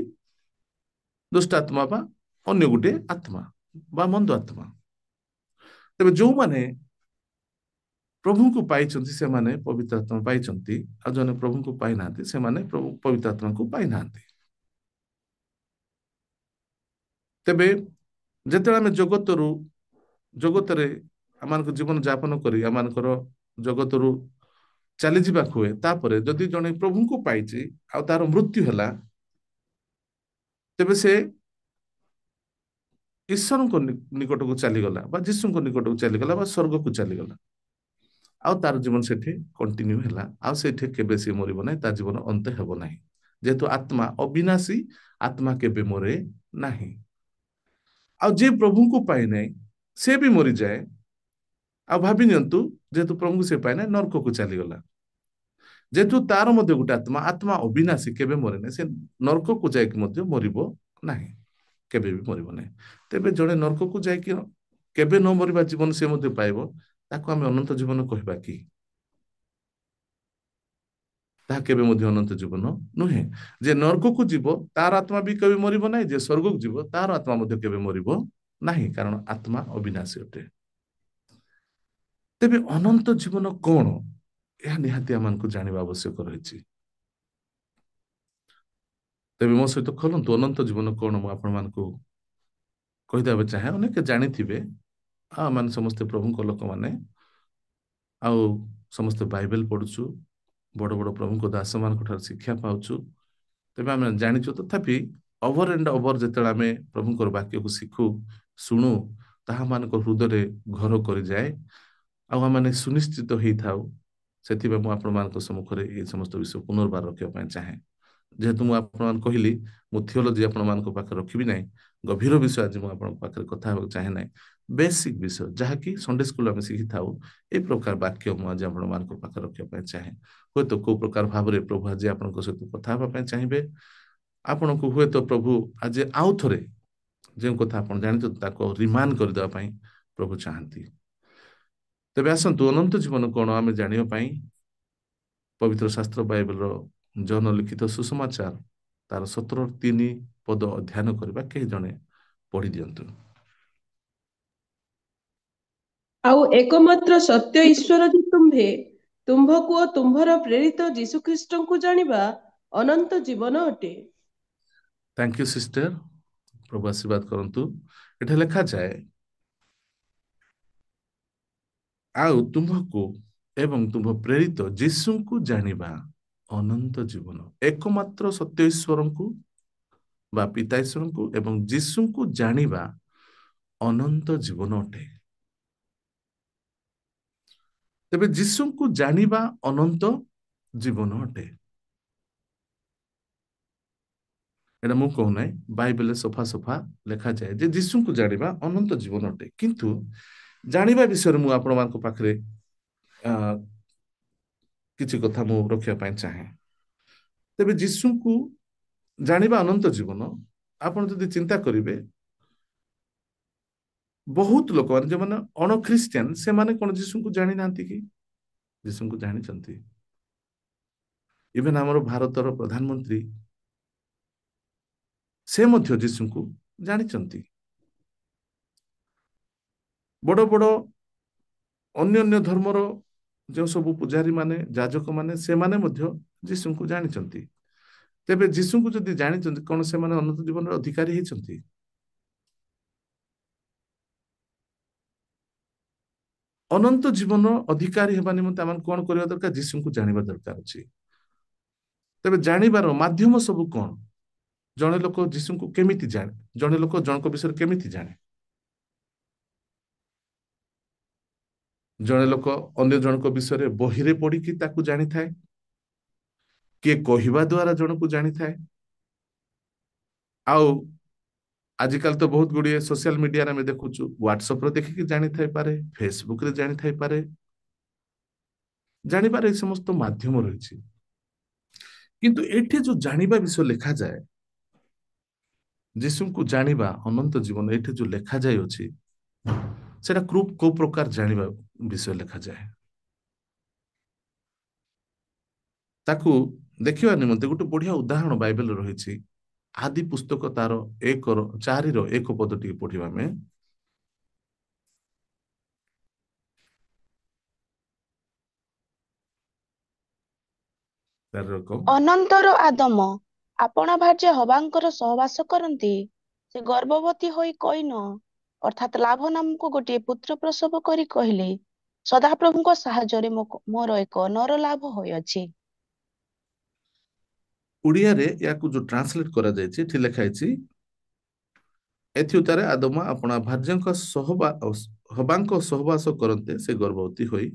ଦୁଷ୍ଟ ଆତ୍ମା ବା ଅନ୍ୟ ଗୋଟେ ଆତ୍ମା ବା ମନ୍ଦ ଆତ୍ମା। ତେବେ ଯୋଉମାନେ ପ୍ରଭୁଙ୍କୁ ପାଇଛନ୍ତି ସେମାନେ ପବିତ୍ର ଆତ୍ମା ପାଇଛନ୍ତି, ଆଉ ଜଣେ ପ୍ରଭୁଙ୍କୁ ପାଇନାହାନ୍ତି ସେମାନେ ପ୍ରଭୁ ପବିତ୍ର ଆତ୍ମାକୁ ପାଇନାହାନ୍ତି। ତେବେ ଯେତେବେଳେ ଆମେ ଜଗତରେ ଆମମାନଙ୍କ ଜୀବନ ଯାପନ କରି ଆମମାନଙ୍କର ଜଗତରୁ ଚାଲିଯିବାକୁ ହୁଏ, ତାପରେ ଯଦି ଜଣେ ପ୍ରଭୁଙ୍କୁ ପାଇଛି ଆଉ ତାର ମୃତ୍ୟୁ ହେଲା, ତେବେ ସେ ଈଶ୍ୱରଙ୍କ ନିକଟକୁ ଚାଲିଗଲା ବା ଯୀଶୁଙ୍କ ନିକଟକୁ ଚାଲିଗଲା ବା ସ୍ୱର୍ଗକୁ ଚାଲିଗଲା। ଆଉ ତାର ଜୀବନ ସେଠି କଣ୍ଟିନ୍ୟୁ ହେଲା, ଆଉ ସେଠି କେବେ ସିଏ ମରିବ ନାହିଁ, ତା ଜୀବନ ଅନ୍ତ ହେବ ନାହିଁ। ଯେହେତୁ ଆତ୍ମା ଅବିନାଶୀ, ଆତ୍ମା କେବେ ମରେ ନାହିଁ। ଆଉ ଯିଏ ପ୍ରଭୁଙ୍କୁ ପାଇନାହିଁ ସେ ବି ମରିଯାଏ। ଆଉ ଭାବି ନିଅନ୍ତୁ, ଯେହେତୁ ପ୍ରଭୁଙ୍କୁ ସେ ପାଇନାହିଁ, ନର୍କକୁ ଚାଲିଗଲା। ଯେହେତୁ ତାର ମଧ୍ୟ ଗୋଟେ ଆତ୍ମା, ଆତ୍ମା ଅବିନାଶୀ, କେବେ ମରେ ନାହିଁ, ସେ ନର୍କକୁ ଯାଇକି ମଧ୍ୟ ମରିବ ନାହିଁ, କେବେ ବି ମରିବ ନାହିଁ। ତେବେ ଜଣେ ନର୍କକୁ ଯାଇକି କେବେ ନ ମରିବା ଜୀବନ ସେ ମଧ୍ୟ ପାଇବ, ତାକୁ ଆମେ ଅନନ୍ତ ଜୀବନ କହିବା କି? ତାହା କେବେ ମଧ୍ୟ ଅନନ୍ତ ଜୀବନ ନୁହେଁ। ଯେ ନର୍କକୁ ଯିବ ତାର ଆତ୍ମା ବି କେବେ ମରିବ ନାହିଁ, ଯେ ସ୍ୱର୍ଗକୁ ଯିବ ତାର ଆତ୍ମା ମଧ୍ୟ କେବେ ମରିବ ନାହିଁ, କାରଣ ଆତ୍ମା ଅବିନାଶୀ ଅଟେ। ତେବେ ଅନନ୍ତ ଜୀବନ କଣ? ଏହା ନିହାତି ଆମମାନଙ୍କୁ ଜାଣିବା ଆବଶ୍ୟକ ରହିଛି। ତେବେ ମୋ ସହିତ ଖୋଲନ୍ତୁ, ଅନନ୍ତ ଜୀବନ କଣ ମୁଁ ଆପଣମାନଙ୍କୁ କହିଦେବାକୁ ଚାହେଁ। ଅନେକ ଜାଣିଥିବେ, ମାନେ ସମସ୍ତେ ପ୍ରଭୁଙ୍କ ଲୋକମାନେ ଆଉ ସମସ୍ତେ ବାଇବେଲ ପଢୁଛୁ, ବଡ଼ ବଡ଼ ପ୍ରଭୁଙ୍କ ଦାସମାନଙ୍କ ଠାରୁ ଶିକ୍ଷା ପାଉଛୁ। ତେବେ ଆମେ ଜାଣିଛୁ, ତଥାପି ଓଭର ଆଣ୍ଡ ଓଭର ଯେତେବେଳେ ଆମେ ପ୍ରଭୁଙ୍କର ବାକ୍ୟକୁ ଶିଖୁ, ଶୁଣୁ, ତାହା ମାନଙ୍କ ହୃଦୟରେ ଘର କରିଯାଏ, ଆଉ ଆମମାନେ ସୁନିଶ୍ଚିତ ହେଇଥାଉ। ସେଥିପାଇଁ ମୁଁ ଆପଣମାନଙ୍କ ସମ୍ମୁଖରେ ଏ ସମସ୍ତ ବିଷୟ ପୁନର୍ବାର ରଖିବା ପାଇଁ ଚାହେଁ। ଯେହେତୁ ମୁଁ ଆପଣମାନଙ୍କୁ କହିଲି, ମୁଁ ଥିଓଲୋଜି ଆପଣମାନଙ୍କ ପାଖରେ ରଖିବି ନାହିଁ, ଗଭୀର ବିଷୟ ଆଜି ମୁଁ ଆପଣଙ୍କ ପାଖରେ କଥା ହେବାକୁ ଚାହେଁ ନାହିଁ। ବେସିକ ବିଷୟ ଯାହାକି ସଣ୍ଡେ ସ୍କୁଲ ଆମେ ଶିଖିଥାଉ, ଏ ପ୍ରକାର ବାକ୍ୟ ମୁଁ ଆଜି ଆପଣମାନଙ୍କ ପାଖରେ ରଖିବା ପାଇଁ ଚାହେଁ। ହୁଏତ କୋଉ ପ୍ରକାର ଭାବରେ ପ୍ରଭୁ ଆଜି ଆପଣଙ୍କ ସହିତ କଥା ହେବା ପାଇଁ ଚାହିଁବେ। ଆପଣଙ୍କୁ ହୁଏତ ପ୍ରଭୁ ଆଜି ଆଉ ଥରେ ଯେଉଁ କଥା ଆପଣ ଜାଣିଛନ୍ତି ତାକୁ ରିମାଇଣ୍ଡ କରିଦେବା ପାଇଁ ପ୍ରଭୁ ଚାହାନ୍ତି। ତେବେ ଆସନ୍ତୁ, ଅନନ୍ତ ଜୀବନ କଣ ଆମେ ଜାଣିବା ପାଇଁ ପବିତ୍ର ଶାସ୍ତ୍ର ବାଇବେଲର ଜନ ଲିଖିତ ସୁସମାଚାର ତାର 17:3 ଅଧ୍ୟୟନ କରିବା। କେହି ଜଣେ ପଢି ଦିଅନ୍ତୁ। ଆଉ ଏକମାତ୍ର ସତ୍ୟ ଈଶ୍ୱର ଯେ ତୁମ୍ଭେ, ତୁମ୍ଭକୁ ଓ ତୁମ୍ଭର ପ୍ରେରିତ ଯୀଶୁଖ୍ରୀଷ୍ଟଙ୍କୁ ଜାଣିବା ଅନନ୍ତ ଜୀବନ ଅଟେ। ଥ୍ୟାଙ୍କ ୟୁ ସିଷ୍ଟର, ପ୍ରଭୁ ଆଶୀର୍ବାଦ କରନ୍ତୁ। ଏଠି ଲେଖାଯାଏ, ଆଉ ତୁମ୍ଭକୁ ଏବଂ ତୁମ୍ଭ ପ୍ରେରିତ ଯୀଶୁଙ୍କୁ ଜାଣିବା ଅନନ୍ତ ଜୀବନ। ଏକମାତ୍ର ସତ୍ୟ ଈଶ୍ୱରଙ୍କୁ ବା ପିତା ଈଶ୍ୱରଙ୍କୁ ଏବଂ ଯୀଶୁଙ୍କୁ ଜାଣିବା ଅନନ୍ତ ଜୀବନ ଅଟେ। ତେବେ ଯୀଶୁଙ୍କୁ ଜାଣିବା ଅନନ୍ତ ଜୀବନ ଅଟେ। ଏଇଟା ମୁଁ କହୁନାହିଁ, ବାଇବେଲରେ ସଫା ସଫା ଲେଖାଯାଏ ଯେ ଯୀଶୁଙ୍କୁ ଜାଣିବା ଅନନ୍ତ ଜୀବନ ଅଟେ। କିନ୍ତୁ ଜାଣିବା ବିଷୟରେ ମୁଁ ଆପଣମାନଙ୍କ ପାଖରେ କିଛି କଥା ମୁଁ ରଖିବା ପାଇଁ ଚାହେଁ। ତେବେ ଯୀଶୁଙ୍କୁ ଜାଣିବା ଅନନ୍ତ ଜୀବନ, ଆପଣ ଯଦି ଚିନ୍ତା କରିବେ, ବହୁତ ଲୋକମାନେ ଯେଉଁମାନେ ଅଣଖ୍ରୀଷ୍ଟିଆନ, ସେମାନେ କଣ ଯୀଶୁଙ୍କୁ ଜାଣିନାହାନ୍ତି କି? ଯୀଶୁଙ୍କୁ ଜାଣିଛନ୍ତି। ଇଭେନ ଆମର ଭାରତର ପ୍ରଧାନମନ୍ତ୍ରୀ, ସେ ମଧ୍ୟ ଯୀଶୁଙ୍କୁ ଜାଣିଛନ୍ତି। ବଡ଼ ବଡ଼ ଅନ୍ୟ ଅନ୍ୟ ଧର୍ମର ଯେଉଁ ସବୁ ପୂଜାରୀ ମାନେ, ଯାଜକ ମାନେ, ସେମାନେ ମଧ୍ୟ ଯୀଶୁଙ୍କୁ ଜାଣିଛନ୍ତି। ତେବେ ଯୀଶୁଙ୍କୁ ଯଦି ଜାଣିଛନ୍ତି, କଣ ସେମାନେ ଅନନ୍ତ ଜୀବନର ଅଧିକାରୀ ହେଇଛନ୍ତି? ଅନନ୍ତ ଜୀବନ ଅଧିକାରୀ ହେବା ନିମନ୍ତେ ଆମେ କଣ କରିବା ଦରକାର? ଯୀଶୁଙ୍କୁ ଜାଣିବା ଦରକାର ଅଛି। ତେବେ ଜାଣିବାର ମାଧ୍ୟମ ସବୁ କଣ? ଜଣେ ଲୋକ ଯୀଶୁଙ୍କୁ କେମିତି ଜାଣେ? ଜଣେ ଲୋକ ଜଣଙ୍କ ବିଷୟରେ କେମିତି ଜାଣେ? ଜଣେ ଲୋକ ଅନ୍ୟ ଜଣଙ୍କ ବିଷୟରେ ବହିରେ ପଢିକି ତାକୁ ଜାଣିଥାଏ, କିଏ କହିବା ଦ୍ୱାରା ଜଣକୁ ଜାଣିଥାଏ, ଆଉ ଆଜିକାଲି ତ ବହୁତ ଗୁଡିଏ ସୋସିଆଲ ମିଡିଆରେ ଆମେ ଦେଖୁଛୁ, ହ୍ୱାଟ୍ସଆପରେ ଦେଖିକି ଜାଣିଥାଇପାରେ, ଫେସବୁକରେ ଜାଣିଥାଇପାରେ। ଜାଣିବାର ଏ ସମସ୍ତ ମାଧ୍ୟମ ରହିଛି। କିନ୍ତୁ ଏଠି ଯୋଉ ଜାଣିବା ବିଷୟ ଲେଖାଯାଏ, ଯୀଶୁଙ୍କୁ ଜାଣିବା ଅନନ୍ତ ଜୀବନ, ଏଠି ଯୋଉ ଲେଖାଯାଇଅଛି, ସେଟା କୋଉ ପ୍ରକାର ଜାଣିବା ବିଷୟ ଲେଖାଯାଏ, ତାକୁ ଦେଖିବା ନିମନ୍ତେ ଗୋଟେ ବଢିଆ ଉଦାହରଣ ବାଇବେଲରେ ରହିଛି। ଆଦି ପୁସ୍ତକ ତାର 4:1 ଟିକେ ପଢିବା ଆମେ। ଅନନ୍ତର ଆଦମ ଆପଣା ଭାର୍ଯ୍ୟା ହବାଙ୍କର ସହବାସ କରନ୍ତି। ସେ ଗର୍ଭବତୀ ହୋଇ କଇନ ଅର୍ଥାତ୍ ଲାଭ ନାମକୁ ଗୋଟିଏ ପୁତ୍ର ପ୍ରସବ କରି କହିଲେ, ସଦାପ୍ରଭୁଙ୍କ ସାହାଯ୍ୟରେ ମୋର ଏକ ନର ଲାଭ ହୋଇଅଛି। ଓଡ଼ିଆରେ ୟାକୁ ଯୋଉ ଟ୍ରାନ୍ସଲେଟ କରାଯାଇଛି, ଏଠି ଲେଖା ହେଇଛି, ଏଥିଉତାରେ ଆଦମ ଆପଣା ଭାର୍ଯ୍ୟାଙ୍କ ହବାଙ୍କ ସହବାସ କରନ୍ତେ ସେ ଗର୍ଭବତୀ ହୋଇ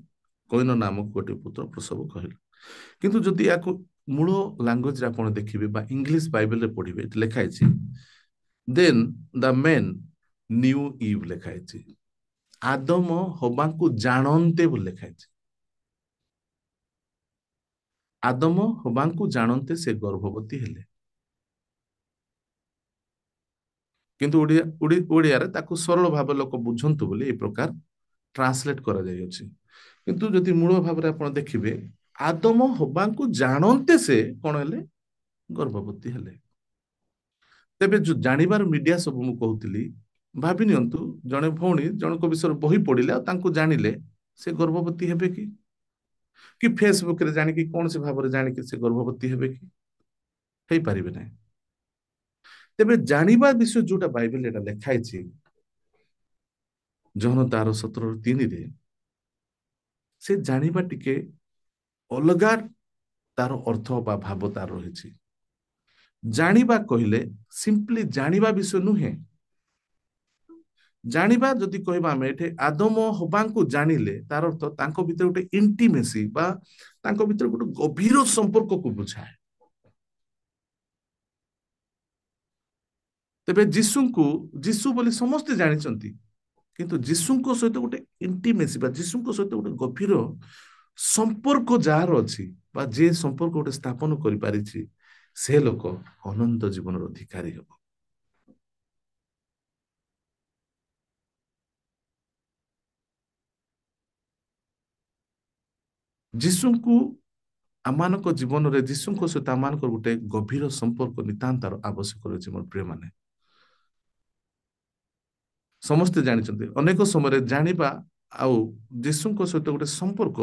କଇନ ନାମକ ଗୋଟିଏ ପୁତ୍ର ପ୍ରସବ କହିଲେ। କିନ୍ତୁ ଯଦି ୟାକୁ ମୂଳ ଲାଙ୍ଗୁଏଜରେ ଆପଣ ଦେଖିବେ ବା ଇଂଲିଶ ବାଇବେଲରେ ପଢିବେ, ଏଠି ଲେଖା ହେଇଛି, ଦେନ୍ ଦ ମେନ୍ ନ୍ୟୁ ଇଭ୍ ଲେଖା ହେଇଛି। ଆଦମ ହବାଙ୍କୁ ଜାଣନ୍ତେ ବୋଲି ଲେଖା ହେଇଛି। ଆଦମ ହବାଙ୍କୁ ଜାଣନ୍ତେ ସେ ଗର୍ଭବତୀ ହେଲେ। କିନ୍ତୁ ଓଡ଼ିଆରେ ତାକୁ ସରଳ ଭାବେ ଲୋକ ବୁଝନ୍ତୁ ବୋଲି ଏ ପ୍ରକାର ଟ୍ରାନ୍ସଲେଟ କରାଯାଇଅଛି। କିନ୍ତୁ ଯଦି ମୂଳ ଭାବରେ ଆପଣ ଦେଖିବେ, ଆଦମ ହବାଙ୍କୁ ଜାଣନ୍ତେ ସେ କଣ ହେଲେ? ଗର୍ଭବତୀ ହେଲେ। ତେବେ ଯୋଉ ଜାଣିବାର ମିଡିଆ ସବୁ ମୁଁ କହୁଥିଲି, ଭାବି ନିଅନ୍ତୁ, ଜଣେ ଭଉଣୀ ଜଣଙ୍କ ବିଷୟରେ ବହି ପଢିଲେ ଆଉ ତାଙ୍କୁ ଜାଣିଲେ, ସେ ଗର୍ଭବତୀ ହେବେ କି? କି ଫେସବୁକରେ ଜାଣିକି କୌଣସି ଭାବରେ ଜାଣିକି ସେ ଗର୍ଭବତୀ ହେବେ କି? ହେଇପାରିବେ ନାହିଁ। ତେବେ ଜାଣିବା ବିଷୟ ଯୋଉଟା ବାଇବେଲ ଏଟା ଲେଖା ହେଇଛି, ଜହନ ତାର 17:3, ସେ ଜାଣିବା ଟିକେ ଅଲଗା ତାର ଅର୍ଥ ବା ଭାବ ତାର ରହିଛି। ଜାଣିବା କହିଲେ ସିମ୍ପଲି ଜାଣିବା ବିଷୟ ନୁହେଁ। ଜାଣିବା ଯଦି କହିବା ଆମେ ଏଠି ଆଦମ ହବାଙ୍କୁ ଜାଣିଲେ ତାର ଅର୍ଥ ତାଙ୍କ ଭିତରେ ଗୋଟେ ଇଣ୍ଟିମେସି ବା ତାଙ୍କ ଭିତରେ ଗୋଟେ ଗଭୀର ସମ୍ପର୍କକୁ ବୁଝାଏ। ତେବେ ଯୀଶୁ ବୋଲି ସମସ୍ତେ ଜାଣିଛନ୍ତି, କିନ୍ତୁ ଯୀଶୁଙ୍କ ସହିତ ଗୋଟେ ଇଣ୍ଟିମେସି ବା ଯୀଶୁଙ୍କ ସହିତ ଗୋଟେ ଗଭୀର ସମ୍ପର୍କ ଯାହାର ଅଛି ବା ଯେ ସମ୍ପର୍କ ଗୋଟେ ସ୍ଥାପନ କରିପାରିଛି, ସେ ଲୋକ ଅନନ୍ତ ଜୀବନର ଅଧିକାରୀ ହେବ। ଯୀଶୁଙ୍କୁ ଆମମାନଙ୍କ ଜୀବନରେ ଯୀଶୁଙ୍କ ସହିତ ଆମମାନଙ୍କର ଗୋଟେ ଗଭୀର ସମ୍ପର୍କ ନିତାନ୍ତର ଆବଶ୍ୟକ ରହିଛି। ମୋର ପ୍ରିୟମାନେ, ସମସ୍ତେ ଜାଣିଛନ୍ତି ଅନେକ ସମୟରେ ଜାଣିବା ଆଉ ଯୀଶୁଙ୍କ ସହିତ ଗୋଟେ ସମ୍ପର୍କ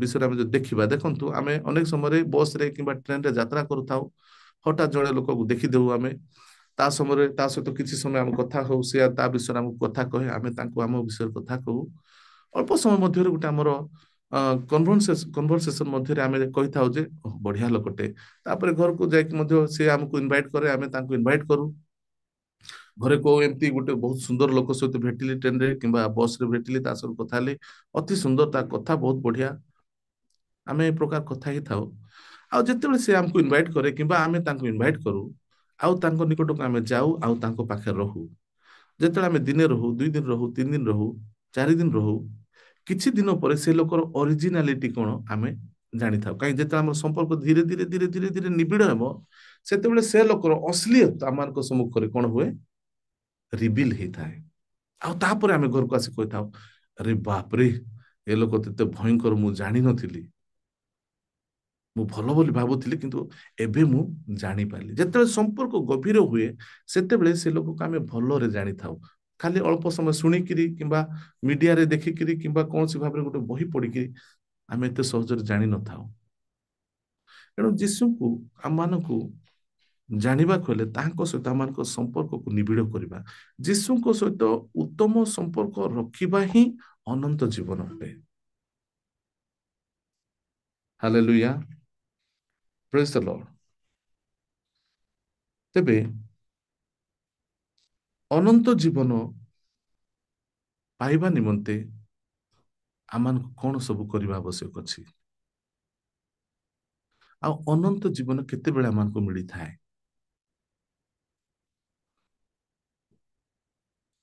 ବିଷୟରେ ଆମେ ଯଦି ଦେଖିବା, ଦେଖନ୍ତୁ ଆମେ ଅନେକ ସମୟରେ ବସରେ କିମ୍ବା ଟ୍ରେନରେ ଯାତ୍ରା କରୁଥାଉ, ହଠାତ୍ ଜଣେ ଲୋକକୁ ଦେଖିଦେଉ, ଆମେ ତା ସମୟରେ ତା ସହିତ କିଛି ସମୟ ଆମେ କଥା ହଉ, ସେ ତା ବିଷୟରେ ଆମକୁ କଥା କହେ, ଆମେ ତାଙ୍କୁ ଆମ ବିଷୟରେ କଥା କହୁ। ଅଳ୍ପ ସମୟ ମଧ୍ୟରେ ଗୋଟେ ଆମର କନଭରସେସନ ମଧ୍ୟରେ ଆମେ କହିଥାଉ ଯେ ବଢିଆ ଲୋକଟେ। ତାପରେ ଘରକୁ ଯାଇକି ମଧ୍ୟ ସେ ଆମକୁ ଇନଭାଇଟ କରେ, ଆମେ ତାଙ୍କୁ ଇନଭାଇଟ କରୁ। ଘରେ କହୁ ଏମିତି ଗୋଟେ ବହୁତ ସୁନ୍ଦର ଲୋକ ସହିତ ଭେଟିଲି, ଟ୍ରେନରେ କିମ୍ବା ବସରେ ଭେଟିଲି, ତା ସହିତ କଥା ହେଲି, ଅତି ସୁନ୍ଦର, ତା କଥା ବହୁତ ବଢିଆ। ଆମେ ଏ ପ୍ରକାର କଥା ହେଇଥାଉ। ଆଉ ଯେତେବେଳେ ସେ ଆମକୁ ଇନଭାଇଟ କରେ କିମ୍ବା ଆମେ ତାଙ୍କୁ ଇନଭାଇଟ କରୁ, ଆଉ ତାଙ୍କ ନିକଟକୁ ଆମେ ଯାଉ ଆଉ ତାଙ୍କ ପାଖରେ ରହୁ। ଯେତେବେଳେ ଆମେ ଦିନେ ରହୁ, 2 ଦିନ ରହୁ, 3 ଦିନ ରହୁ, 4 ଦିନ ରହୁ, କିଛି ଦିନ ପରେ ସେ ଲୋକର ଅରିଜିନାଲିଟି କଣ ଆମେ ଜାଣିଥାଉ। କାହିଁକି ଯେତେବେଳେ ଆମର ସମ୍ପର୍କ ଧୀରେ ଧୀରେ ଧୀରେ ଧୀରେ ଧୀରେ ନିବିଡ଼ ହେବ, ସେତେବେଳେ ସେ ଲୋକର ଅଶ୍ଳୀଳତା ଆମମାନଙ୍କ ସମ୍ମୁଖରେ କଣ ହୁଏ, ରିଭିଲ ହେଇଥାଏ। ଆଉ ତାପରେ ଆମେ ଘରକୁ ଆସି କହିଥାଉ, ଆରେ ବାପରେ, ଏ ଲୋକ ତ ଏତେ ଭୟଙ୍କର, ମୁଁ ଜାଣିନଥିଲି, ମୁଁ ଭଲ ବୋଲି ଭାବୁଥିଲି, କିନ୍ତୁ ଏବେ ମୁଁ ଜାଣିପାରିଲି। ଯେତେବେଳେ ସମ୍ପର୍କ ଗଭୀର ହୁଏ, ସେତେବେଳେ ସେ ଲୋକକୁ ଆମେ ଭଲରେ ଜାଣିଥାଉ। ଖାଲି ଅଳ୍ପ ସମୟ ଶୁଣିକିରି କିମ୍ବା ମିଡିଆରେ ଦେଖିକିରି କିମ୍ବା କୌଣସି ଭାବରେ ଗୋଟେ ବହି ପଢିକିରି ଆମେ ଏତେ ସହଜରେ ଜାଣିନଥାଉ। ତେଣୁ ଯୀଶୁଙ୍କୁ ଆମମାନଙ୍କୁ ଜାଣିବାକୁ ହେଲେ ତାଙ୍କ ସହିତ ଆମମାନଙ୍କ ସମ୍ପର୍କକୁ ନିବିଡ଼ କରିବା। ଯୀଶୁଙ୍କ ସହିତ ଉତ୍ତମ ସମ୍ପର୍କ ରଖିବା ହିଁ ଅନନ୍ତ ଜୀବନ ଅଟେ। ହାଲେଲୁୟା, ପ୍ରେଜ୍ ଦ ଲର୍ଡ। ତେବେ ଅନନ୍ତ ଜୀବନ ପାଇବା ନିମନ୍ତେ ଆମମାନଙ୍କୁ କଣ ସବୁ କରିବା ଆବଶ୍ୟକ ଅଛି, ଆଉ ଅନନ୍ତ ଜୀବନ କେତେବେଳେ ଆମମାନଙ୍କୁ ମିଳିଥାଏ?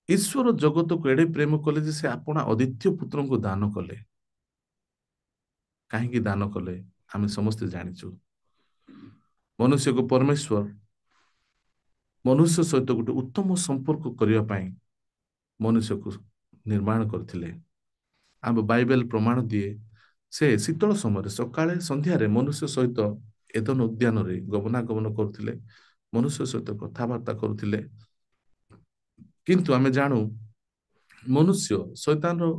ଈଶ୍ୱର ଜଗତକୁ ଏଡେ ପ୍ରେମ କଲେ ଯେ ସେ ଆପଣା ଅଦ୍ୱିତୀୟ ପୁତ୍ରଙ୍କୁ ଦାନ କଲେ। କାହିଁକି ଦାନ କଲେ ଆମେ ସମସ୍ତେ ଜାଣିଛୁ। ମନୁଷ୍ୟକୁ ପରମେଶ୍ୱର ମନୁଷ୍ୟ ସହିତ ଗୋଟେ ଉତ୍ତମ ସମ୍ପର୍କ କରିବା ପାଇଁ ମନୁଷ୍ୟକୁ ନିର୍ମାଣ କରିଥିଲେ। ଆମ ବାଇବେଲ ପ୍ରମାଣ ଦିଏ, ସେ ଶୀତଳ ସମୟରେ ସକାଳେ ସନ୍ଧ୍ୟାରେ ମନୁଷ୍ୟ ସହିତ ଏଦନ ଉଦ୍ୟାନରେ ଗମନାଗମନ କରୁଥିଲେ, ମନୁଷ୍ୟ ସହିତ କଥାବାର୍ତ୍ତା କରୁଥିଲେ। କିନ୍ତୁ ଆମେ ଜାଣୁ ମନୁଷ୍ୟ ଶୈତାନର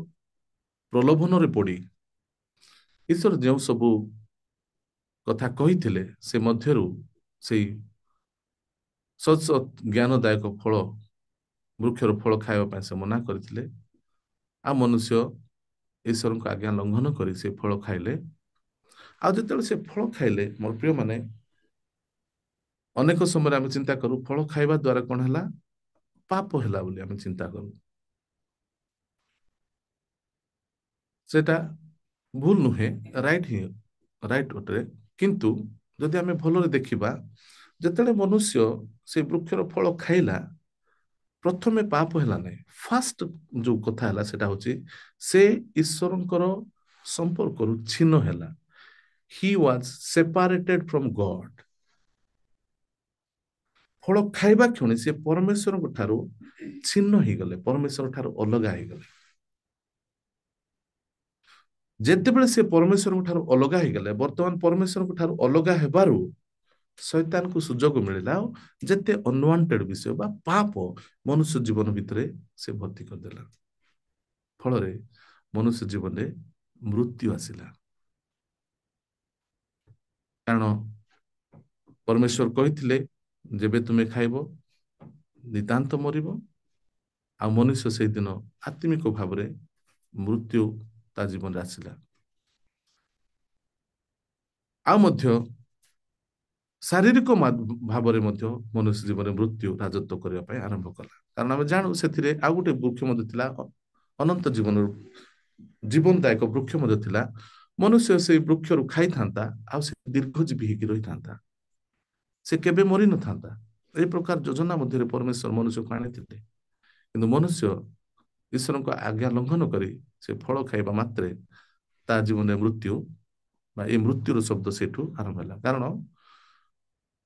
ପ୍ରଲୋଭନରେ ପଡି ଈଶ୍ୱର ଯେଉଁ ସବୁ କଥା କହିଥିଲେ, ସେ ମଧ୍ୟରୁ ସେଇ ସତ ଜ୍ଞାନଦାୟକ ଫଳ, ବୃକ୍ଷର ଫଳ ଖାଇବା ପାଇଁ ସେ ମନା କରିଥିଲେ। ଆଉ ମନୁଷ୍ୟ ଈଶ୍ୱରଙ୍କ ଆଜ୍ଞା ଲଙ୍ଘନ କରି ସେ ଫଳ ଖାଇଲେ। ଆଉ ଯେତେବେଳେ ସେ ଫଳ ଖାଇଲେ, ମୋର ପ୍ରିୟମାନେ, ଅନେକ ସମୟରେ ଆମେ ଚିନ୍ତା କରୁ ଫଳ ଖାଇବା ଦ୍ୱାରା କଣ ହେଲା, ପାପ ହେଲା ବୋଲି ଆମେ ଚିନ୍ତା କରୁ। ସେଟା ଭୁଲ ନୁହେଁ, ରାଇଟ୍ ଅଟେ। କିନ୍ତୁ ଯଦି ଆମେ ଭଲରେ ଦେଖିବା, ଯେତେବେଳେ ମନୁଷ୍ୟ ସେ ବୃକ୍ଷର ଫଳ ଖାଇଲା, ପ୍ରଥମେ ପାପ ହେଲା ନାହିଁ। ଫାଷ୍ଟ ଯୋଉ କଥା ହେଲା ସେଟା ହଉଛି ସେ ଈଶ୍ୱରଙ୍କର ସମ୍ପର୍କରୁ ଛିନ୍ନ ହେଲା। He was separated from God. ଫଳ ଖାଇବା କ୍ଷଣି ସେ ପରମେଶ୍ୱରଙ୍କ ଠାରୁ ଛିନ୍ନ ହେଇଗଲେ, ପରମେଶ୍ୱର ଠାରୁ ଅଲଗା ହେଇଗଲେ। ଯେତେବେଳେ ସେ ପରମେଶ୍ୱରଙ୍କ ଠାରୁ ଅଲଗା ହେଇଗଲେ, ବର୍ତ୍ତମାନ ପରମେଶ୍ୱରଙ୍କ ଠାରୁ ଅଲଗା ହେବାରୁ ଶୈତାନକୁ ସୁଯୋଗ ମିଳିଲା, ଆଉ ଯେତେ ଅନୱାଣ୍ଟେଡ ବିଷୟ ବା ପାପ ମନୁଷ୍ୟ ଜୀବନ ଭିତରେ ସେ ଭର୍ତ୍ତି କରିଦେଲା। ଫଳରେ ମନୁଷ୍ୟ ଜୀବନରେ ମୃତ୍ୟୁ ଆସିଲା। କାରଣ ପରମେଶ୍ୱର କହିଥିଲେ, ଯେବେ ତୁମେ ଖାଇବ ନିତାନ୍ତ ମରିବ। ଆଉ ମନୁଷ୍ୟ ସେଇଦିନ ଆତ୍ମିକ ଭାବରେ ମୃତ୍ୟୁ ତା ଜୀବନରେ ଆସିଲା। ଆଉ ମଧ୍ୟ ଶାରୀରିକ ଭାବରେ ମଧ୍ୟ ମନୁଷ୍ୟ ଜୀବନରେ ମୃତ୍ୟୁ ରାଜତ୍ୱ କରିବା ପାଇଁ ଆରମ୍ଭ କଲା। କାରଣ ଆମେ ଜାଣୁ ସେଥିରେ ଆଉ ଗୋଟେ ବୃକ୍ଷ ମଧ୍ୟ ଥିଲା, ଅନନ୍ତ ଜୀବନରୁ ଜୀବନଦାୟକ ବୃକ୍ଷ ମଧ୍ୟ ଥିଲା। ମନୁଷ୍ୟ ସେଇ ବୃକ୍ଷରୁ ଖାଇଥାନ୍ତା ଆଉ ସେ ଦୀର୍ଘଜୀବୀ ହେଇକି ରହିଥାନ୍ତା, ସେ କେବେ ମରିନଥାନ୍ତା। ଏହି ପ୍ରକାର ଯୋଜନା ମଧ୍ୟରେ ପରମେଶ୍ୱର ମନୁଷ୍ୟକୁ ଆଣିଥିଲେ। କିନ୍ତୁ ମନୁଷ୍ୟ ଈଶ୍ୱରଙ୍କ ଆଜ୍ଞା ଲଙ୍ଘନ କରି ସେ ଫଳ ଖାଇବା ମାତ୍ରେ ତା ଜୀବନରେ ମୃତ୍ୟୁ ବା ଏ ମୃତ୍ୟୁର ଶବ୍ଦ ସେଠୁ ଆରମ୍ଭ ହେଲା। କାରଣ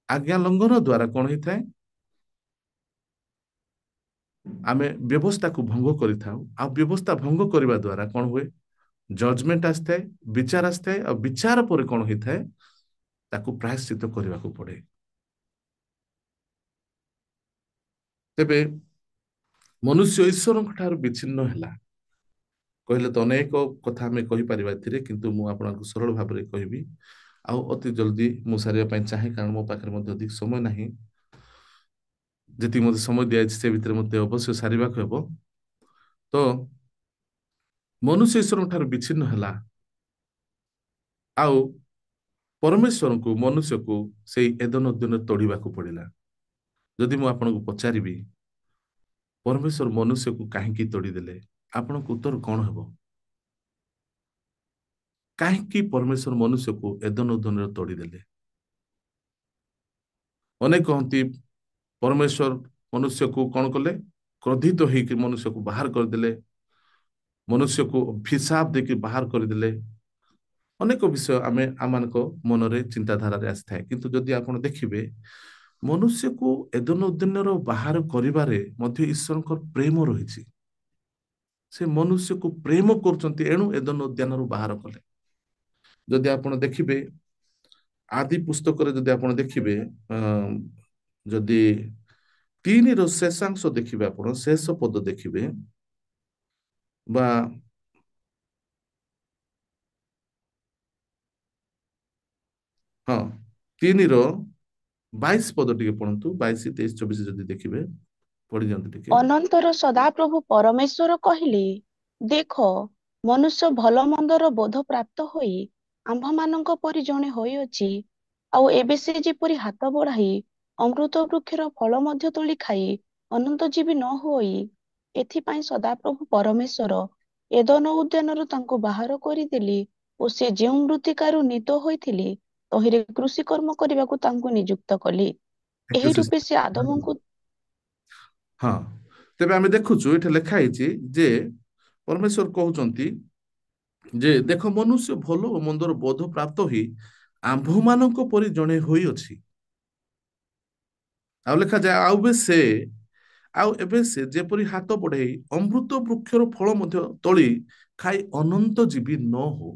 ଆଜ୍ଞା ଲଙ୍ଘନ ଦ୍ୱାରା କଣ ହେଇଥାଏ, ଆମେ ବ୍ୟବସ୍ଥାକୁ ଭଙ୍ଗ କରିଥାଉ। ଆଉ ବ୍ୟବସ୍ଥା ଭଙ୍ଗ କରିବା ଦ୍ୱାରା କଣ ହୁଏ, ଜଜମେଣ୍ଟ ଆସିଥାଏ, ବିଚାର ଆସିଥାଏ। ଆଉ ବିଚାର ପରେ କଣ ହେଇଥାଏ, ତାକୁ ପ୍ରାୟଶ୍ଚିତ କରିବାକୁ ପଡେ। ତେବେ ମନୁଷ୍ୟ ଈଶ୍ୱରଙ୍କ ଠାରୁ ବିଚ୍ଛିନ୍ନ ହେଲା କହିଲେ ତ ଅନେକ କଥା ଆମେ କହିପାରିବା ଏଥିରେ, କିନ୍ତୁ ମୁଁ ଆପଣଙ୍କୁ ସରଳ ଭାବରେ କହିବି ଆଉ ଅତି ଜଲଦି ମୁଁ ସାରିବା ପାଇଁ ଚାହେଁ, କାରଣ ମୋ ପାଖରେ ମଧ୍ୟ ଅଧିକ ସମୟ ନାହିଁ। ଯେତିକି ମୋତେ ସମୟ ଦିଆଯାଇଛି ସେ ଭିତରେ ମୋତେ ଅବଶ୍ୟ ସାରିବାକୁ ହେବ। ତ ମନୁଷ୍ୟ ଈଶ୍ୱରଙ୍କ ଠାରୁ ବିଚ୍ଛିନ୍ନ ହେଲା ଆଉ ପରମେଶ୍ୱରଙ୍କୁ ମନୁଷ୍ୟକୁ ସେଇ ଏଦନ ଉଦ୍ୟାନରେ ତୋଡ଼ିବାକୁ ପଡ଼ିଲା। ଯଦି ମୁଁ ଆପଣଙ୍କୁ ପଚାରିବି ପରମେଶ୍ୱର ମନୁଷ୍ୟକୁ କାହିଁକି ତୋଡ଼ିଦେଲେ, ଆପଣଙ୍କ ଉତ୍ତର କଣ ହେବ? କାହିଁକି ପରମେଶ୍ୱର ମନୁଷ୍ୟକୁ ଏଦନ ଉଦ୍ୟାନରେ ତୋଡ଼ିଦେଲେ? ଅନେକ କହନ୍ତି ପରମେଶ୍ୱର ମନୁଷ୍ୟକୁ କଣ କଲେ, କ୍ରୋଧିତ ହେଇକି ମନୁଷ୍ୟକୁ ବାହାର କରିଦେଲେ, ମନୁଷ୍ୟକୁ ଅଭିଶାପ ଦେଇକି ବାହାର କରିଦେଲେ। ଅନେକ ବିଷୟ ଆମମାନଙ୍କ ମନରେ ଚିନ୍ତାଧାରାରେ ଆସିଥାଏ। କିନ୍ତୁ ଯଦି ଆପଣ ଦେଖିବେ ମନୁଷ୍ୟକୁ ଏଦନ ଉଦ୍ୟାନରୁ ବାହାର କରିବାରେ ମଧ୍ୟ ଈଶ୍ୱରଙ୍କର ପ୍ରେମ ରହିଛି। ସେ ମନୁଷ୍ୟକୁ ପ୍ରେମ କରୁଛନ୍ତି, ଏଣୁ ଏଦନ ଉଦ୍ୟାନରୁ ବାହାର କଲେ। ଯଦି ଆପଣ ଦେଖିବେ ଆଦି ପୁସ୍ତକରେ ଯଦି ଆପଣ ଦେଖିବେ ଯଦି 3ର ଶେଷାଂଶ ଦେଖିବେ, ଆପଣ ଶେଷ ପଦ ଦେଖିବେ ବା ହଁ 3ର 22 ପଦ ଟିକେ ପଢନ୍ତୁ, 22, 23, 24 ଯଦି ଦେଖିବେ ପଢି ଦିଅନ୍ତୁ ଟିକେ। ଅନନ୍ତର ସଦାପ୍ରଭୁ ପରମେଶ୍ୱର କହିଲେ, ଦେଖ ମନୁଷ୍ୟ ଭଲ ମନ୍ଦର ବୋଧ ପ୍ରାପ୍ତ ହୋଇ ଆମ୍ଭମାନଙ୍କ ପରି ଜଣେ ହୋଇଅଛି। ଆଉ ଏବେ ସେ ଯେପରି ହାତ ବଢାଇ ଅମୃତ ବୃକ୍ଷର ଫଳ ମଧ୍ୟ ତୋଳି ଖାଇ ଅନନ୍ତ ଜୀବୀ ନ ହୋଇ, ଏଥିପାଇଁ ସଦାପ୍ରଭୁ ପରମେଶ୍ୱର ଏଦନ ଉଦ୍ୟାନରୁ ତାଙ୍କୁ ବାହାର କରିଦେଲେ ଓ ସେ ଯେଉଁ ମୃତ୍ତିକାରୁ ନିଦ ହୋଇଥିଲେ ତହିଁରେ କୃଷି କର୍ମ କରିବାକୁ ତାଙ୍କୁ ନିଯୁକ୍ତ କଲେ। ଏହି ରୂପେ ସେ ଆଦମଙ୍କୁ ହଁ, ତେବେ ଆମେ ଦେଖୁଛୁ ଏଠି ଲେଖା ହେଇଛି ଯେ ପରମେଶ୍ୱର କହୁଛନ୍ତି ଯେ ଦେଖ ମନୁଷ୍ୟ ଭଲ ଓ ମନ୍ଦର ବୋଧ ପ୍ରାପ୍ତ ହୋଇ ଆମ୍ଭମାନଙ୍କ ପରି ଜଣେ ହୋଇଅଛି। ଆଉ ଲେଖାଯାଏ ଆଉ ଏବେ ସେ ଯେପରି ହାତ ବଢେଇ ଅମୃତ ବୃକ୍ଷର ଫଳ ମଧ୍ୟ ତୋଳି ଖାଇ ଅନନ୍ତ ଜୀବୀ ନ ହଉ,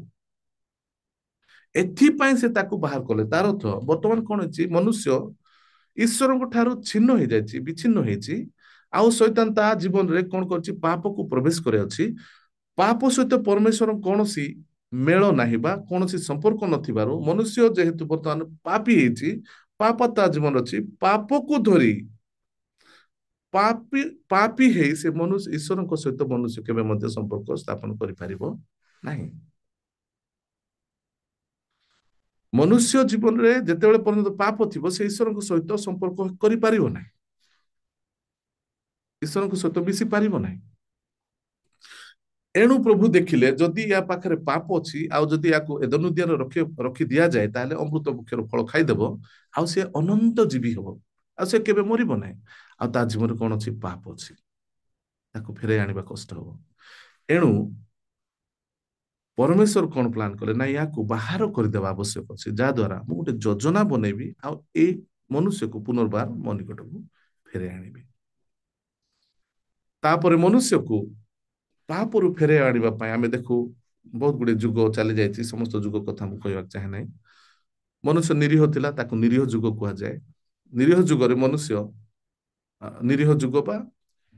ଏଥିପାଇଁ ସେ ତାକୁ ବାହାର କଲେ। ତାର ଅର୍ଥ ବର୍ତ୍ତମାନ କଣ ହେଇଛି, ମନୁଷ୍ୟ ଈଶ୍ୱରଙ୍କ ଠାରୁ ଛିନ୍ନ ହେଇଯାଇଛି, ବିଚ୍ଛିନ୍ନ ହେଇଛି। ଆଉ ଶୈତାନ ତା ଜୀବନରେ କଣ କରୁଛି, ପାପକୁ ପ୍ରବେଶ କରିଅଛି। ପାପ ସହିତ ପରମେଶ୍ୱର କୌଣସି ମେଳ ନାହିଁ ବା କୌଣସି ସମ୍ପର୍କ ନଥିବାରୁ ମନୁଷ୍ୟ ଯେହେତୁ ବର୍ତ୍ତମାନ ପାପୀ ହେଇଛି, ପାପ ତା ଜୀବନ ଅଛି, ପାପକୁ ଧରି ପାପୀ ହେଇ ସେ ମନୁଷ୍ୟ ଈଶ୍ୱରଙ୍କ ସହିତ ମନୁଷ୍ୟ କେବେ ମଧ୍ୟ ସମ୍ପର୍କ ସ୍ଥାପନ କରିପାରିବ ନାହିଁ। ମନୁଷ୍ୟ ଜୀବନରେ ଯେତେବେଳେ ପର୍ଯ୍ୟନ୍ତ ପାପ ଥିବ ସେ ଈଶ୍ୱରଙ୍କ ସହିତ ସମ୍ପର୍କ କରିପାରିବ ନାହିଁ, ଈଶ୍ୱରଙ୍କ ସହିତ ମିଶି ପାରିବ ନାହିଁ। ଏଣୁ ପ୍ରଭୁ ଦେଖିଲେ ଯଦି ୟା ପାଖରେ ପାପ ଅଛି ଆଉ ଯଦି ୟାକୁ ଏଦନ ଉଦ୍ୟାନରେ ରଖି ଦିଆଯାଏ, ତାହେଲେ ଅମୃତ ବୃକ୍ଷର ଫଳ ଖାଇଦେବ ଆଉ ସେ ଅନନ୍ତ ଜୀବୀ ହବ, ଆଉ ସେ କେବେ ମରିବ ନାହିଁ। ଆଉ ତା ଜୀବନରେ କଣ ଅଛି, ପାପ ଅଛି, ତାକୁ ଫେରାଇ ଆଣିବା କଷ୍ଟ ହବ। ଏଣୁ ପରମେଶ୍ୱର କଣ ପ୍ଲାନ କଲେ ନା, ୟାକୁ ବାହାର କରିଦେବା ଆବଶ୍ୟକ ଅଛି, ଯାହା ଦ୍ୱାରା ମୁଁ ଗୋଟେ ଯୋଜନା ବନେଇବି ଆଉ ଏଇ ମନୁଷ୍ୟକୁ ପୁନର୍ବାର ମୋ ନିକଟକୁ ଫେରାଇ ଆଣିବି। ତାପରେ ମନୁଷ୍ୟକୁ ପାପରୁ ଫେରାଇ ଆଣିବା ପାଇଁ ଆମେ ଦେଖୁ ବହୁତ ଗୁଡେ ଯୁଗ ଚାଲି ଯାଇଛି, ସମସ୍ତ ଯୁଗ କଥା ମୁଁ କହିବାକୁ ଚାହେଁ ନାହିଁ। ମନୁଷ୍ୟ ନିରୀହ ଥିଲା, ତାକୁ ନିରୀହ ଯୁଗ କୁହାଯାଏ। ନିରୀହ ଯୁଗରେ ମନୁଷ୍ୟ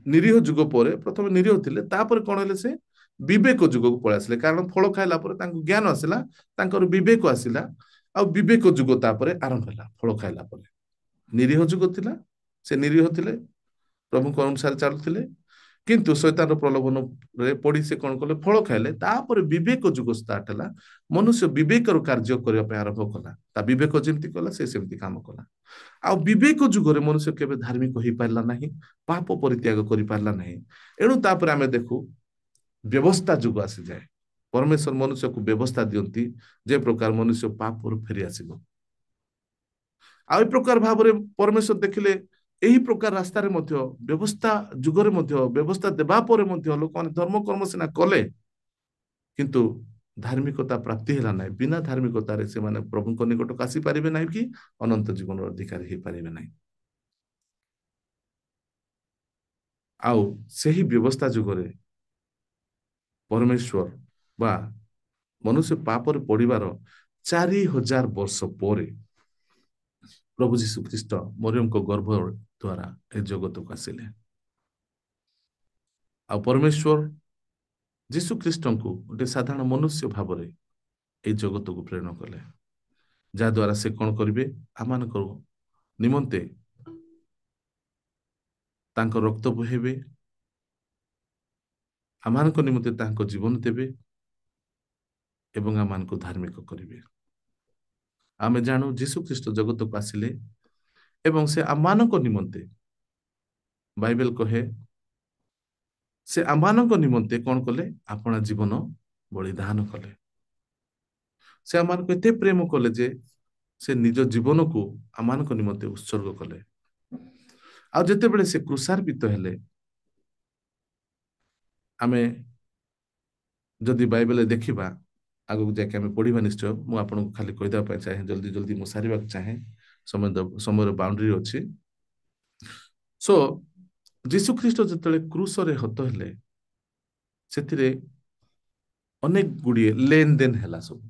ନିରୀହ ଯୁଗ ପରେ ପ୍ରଥମେ ନିରୀହ ଥିଲେ, ତାପରେ କଣ ହେଲେ, ସେ ବିବେକ ଯୁଗକୁ ପଳେଇ ଆସିଲେ। କାରଣ ଫଳ ଖାଇଲା ପରେ ତାଙ୍କୁ ଜ୍ଞାନ ଆସିଲା, ତାଙ୍କର ବିବେକ ଆସିଲା, ଆଉ ବିବେକ ଯୁଗ ତାପରେ ଆରମ୍ଭ ହେଲା। ଫଳ ଖାଇଲା ପରେ ନିରୀହ ଯୁଗ ଥିଲା, ସେ ନିରୀହ ଥିଲେ, ପ୍ରଭୁଙ୍କ ଅନୁସାରେ ଚାଲୁଥିଲେ। କିନ୍ତୁ ଶୈତାନର ପ୍ରଲୋଭନରେ ପଡି ସେ କଣ କଲେ, ଫଳ ଖାଇଲେ। ତାପରେ ବିବେକ ଯୁଗ ଷ୍ଟାର୍ଟ ହେଲା। ମନୁଷ୍ୟ ବିବେକର କାର୍ଯ୍ୟ କରିବା ପାଇଁ ଆରମ୍ଭ କଲା। ତା ବିବେକ ଯେମିତି କଲା ସେ ସେମିତି କାମ କଲା। ଆଉ ବିବେକ ଯୁଗରେ ମନୁଷ୍ୟ କେବେ ଧାର୍ମିକ ହେଇପାରିଲା ନାହିଁ, ପାପ ପରିତ୍ୟାଗ କରିପାରିଲା ନାହିଁ। ଏଣୁ ତାପରେ ଆମେ ଦେଖୁ ବ୍ୟବସ୍ଥା ଯୁଗ ଆସିଯାଏ। ପରମେଶ୍ୱର ମନୁଷ୍ୟକୁ ବ୍ୟବସ୍ଥା ଦିଅନ୍ତି ଯେ ପ୍ରକାର ମନୁଷ୍ୟ ପାପରୁ ଫେରି ଆସିବ। ଆଉ ଏ ପ୍ରକାର ଭାବରେ ପରମେଶ୍ୱର ଦେଖିଲେ ଏହି ପ୍ରକାର ରାସ୍ତାରେ ମଧ୍ୟ ବ୍ୟବସ୍ଥା ଯୁଗରେ ମଧ୍ୟ ବ୍ୟବସ୍ଥା ଦେବା ପରେ ମଧ୍ୟ ଲୋକମାନେ ଧର୍ମ କର୍ମ ସିନା କଲେ, କିନ୍ତୁ ଧାର୍ମିକତା ପ୍ରାପ୍ତି ହେଲା ନାହିଁ। ବିନା ଧାର୍ମିକତାରେ ସେମାନେ ପ୍ରଭୁଙ୍କ ନିକଟକୁ ଆସିପାରିବେ ନାହିଁ କି ଅନନ୍ତ ଜୀବନର ଅଧିକାରୀ ହେଇପାରିବେ ନାହିଁ। ଆଉ ସେହି ବ୍ୟବସ୍ଥା ଯୁଗରେ ପରମେଶ୍ୱର ବା ମନୁଷ୍ୟ ପାପରେ ପଡ଼ିବାର 4000 ବର୍ଷ ପରେ ପ୍ରଭୁ ଯୀଶୁ ଖ୍ରୀଷ୍ଟ ମରିୟମଙ୍କ ଗର୍ଭ ଦ୍ୱାରା ଏ ଜଗତକୁ ଆସିଲେ। ଆଉ ପରମେଶ୍ୱର ଯୀଶୁ ଖ୍ରୀଷ୍ଟଙ୍କୁ ଗୋଟେ ସାଧାରଣ ମନୁଷ୍ୟ ଭାବରେ এই ଜଗତକୁ ପ୍ରେରଣ କଲେ, ଯାହାଦ୍ୱାରା ସେ କଣ କରିବେ, ଆମମାନଙ୍କ ନିମନ୍ତେ ତାଙ୍କ ରକ୍ତ ବୋହେବେ, ଆମମାନଙ୍କ ନିମନ୍ତେ ତାଙ୍କ ଜୀବନ ଦେବେ ଏବଂ ଆମମାନଙ୍କୁ ଧାର୍ମିକ କରିବେ। ଆମେ ଜାଣୁ ଯୀଶୁ ଖ୍ରୀଷ୍ଟ ଜଗତକୁ ଆସିଲେ ଏବଂ ସେ ଆମମାନଙ୍କ ନିମନ୍ତେ, ବାଇବେଲ କହେ ସେ ଆମମାନଙ୍କ ନିମନ୍ତେ କଣ କଲେ, ଆପଣା ଜୀବନ ବଳିଦାନ କଲେ। ସେ ଆମମାନଙ୍କୁ ଏତେ ପ୍ରେମ କଲେ ଯେ ସେ ନିଜ ଜୀବନକୁ ଆମମାନଙ୍କ ନିମନ୍ତେ ଉତ୍ସର୍ଗ କଲେ। ଆଉ ଯେତେବେଳେ ସେ କ୍ରୁଶାର୍ପିତ ହେଲେ, ଆମେ ଯଦି ବାଇବେଲରେ ଦେଖିବା, ଆଗକୁ ଯାଇକି ଆମେ ପଢିବା ନିଶ୍ଚୟ। ମୁଁ ଆପଣଙ୍କୁ ଖାଲି କହିଦେବା ପାଇଁ ଚାହେଁ, ଜଲ୍ଦି ଜଲ୍ଦି ମୁଁ ସାରିବାକୁ ଚାହେଁ, ସମୟର ବାଉଣ୍ଡରୀ ଅଛି। ସୋ ଯୀଶୁ ଖ୍ରୀଷ୍ଟ ଯେତେବେଳେ କ୍ରୁଶରେ ହତ ହେଲେ, ସେଥିରେ ଅନେକ ଗୁଡ଼ିଏ ଲେନ ଦେନ ହେଲା। ସବୁ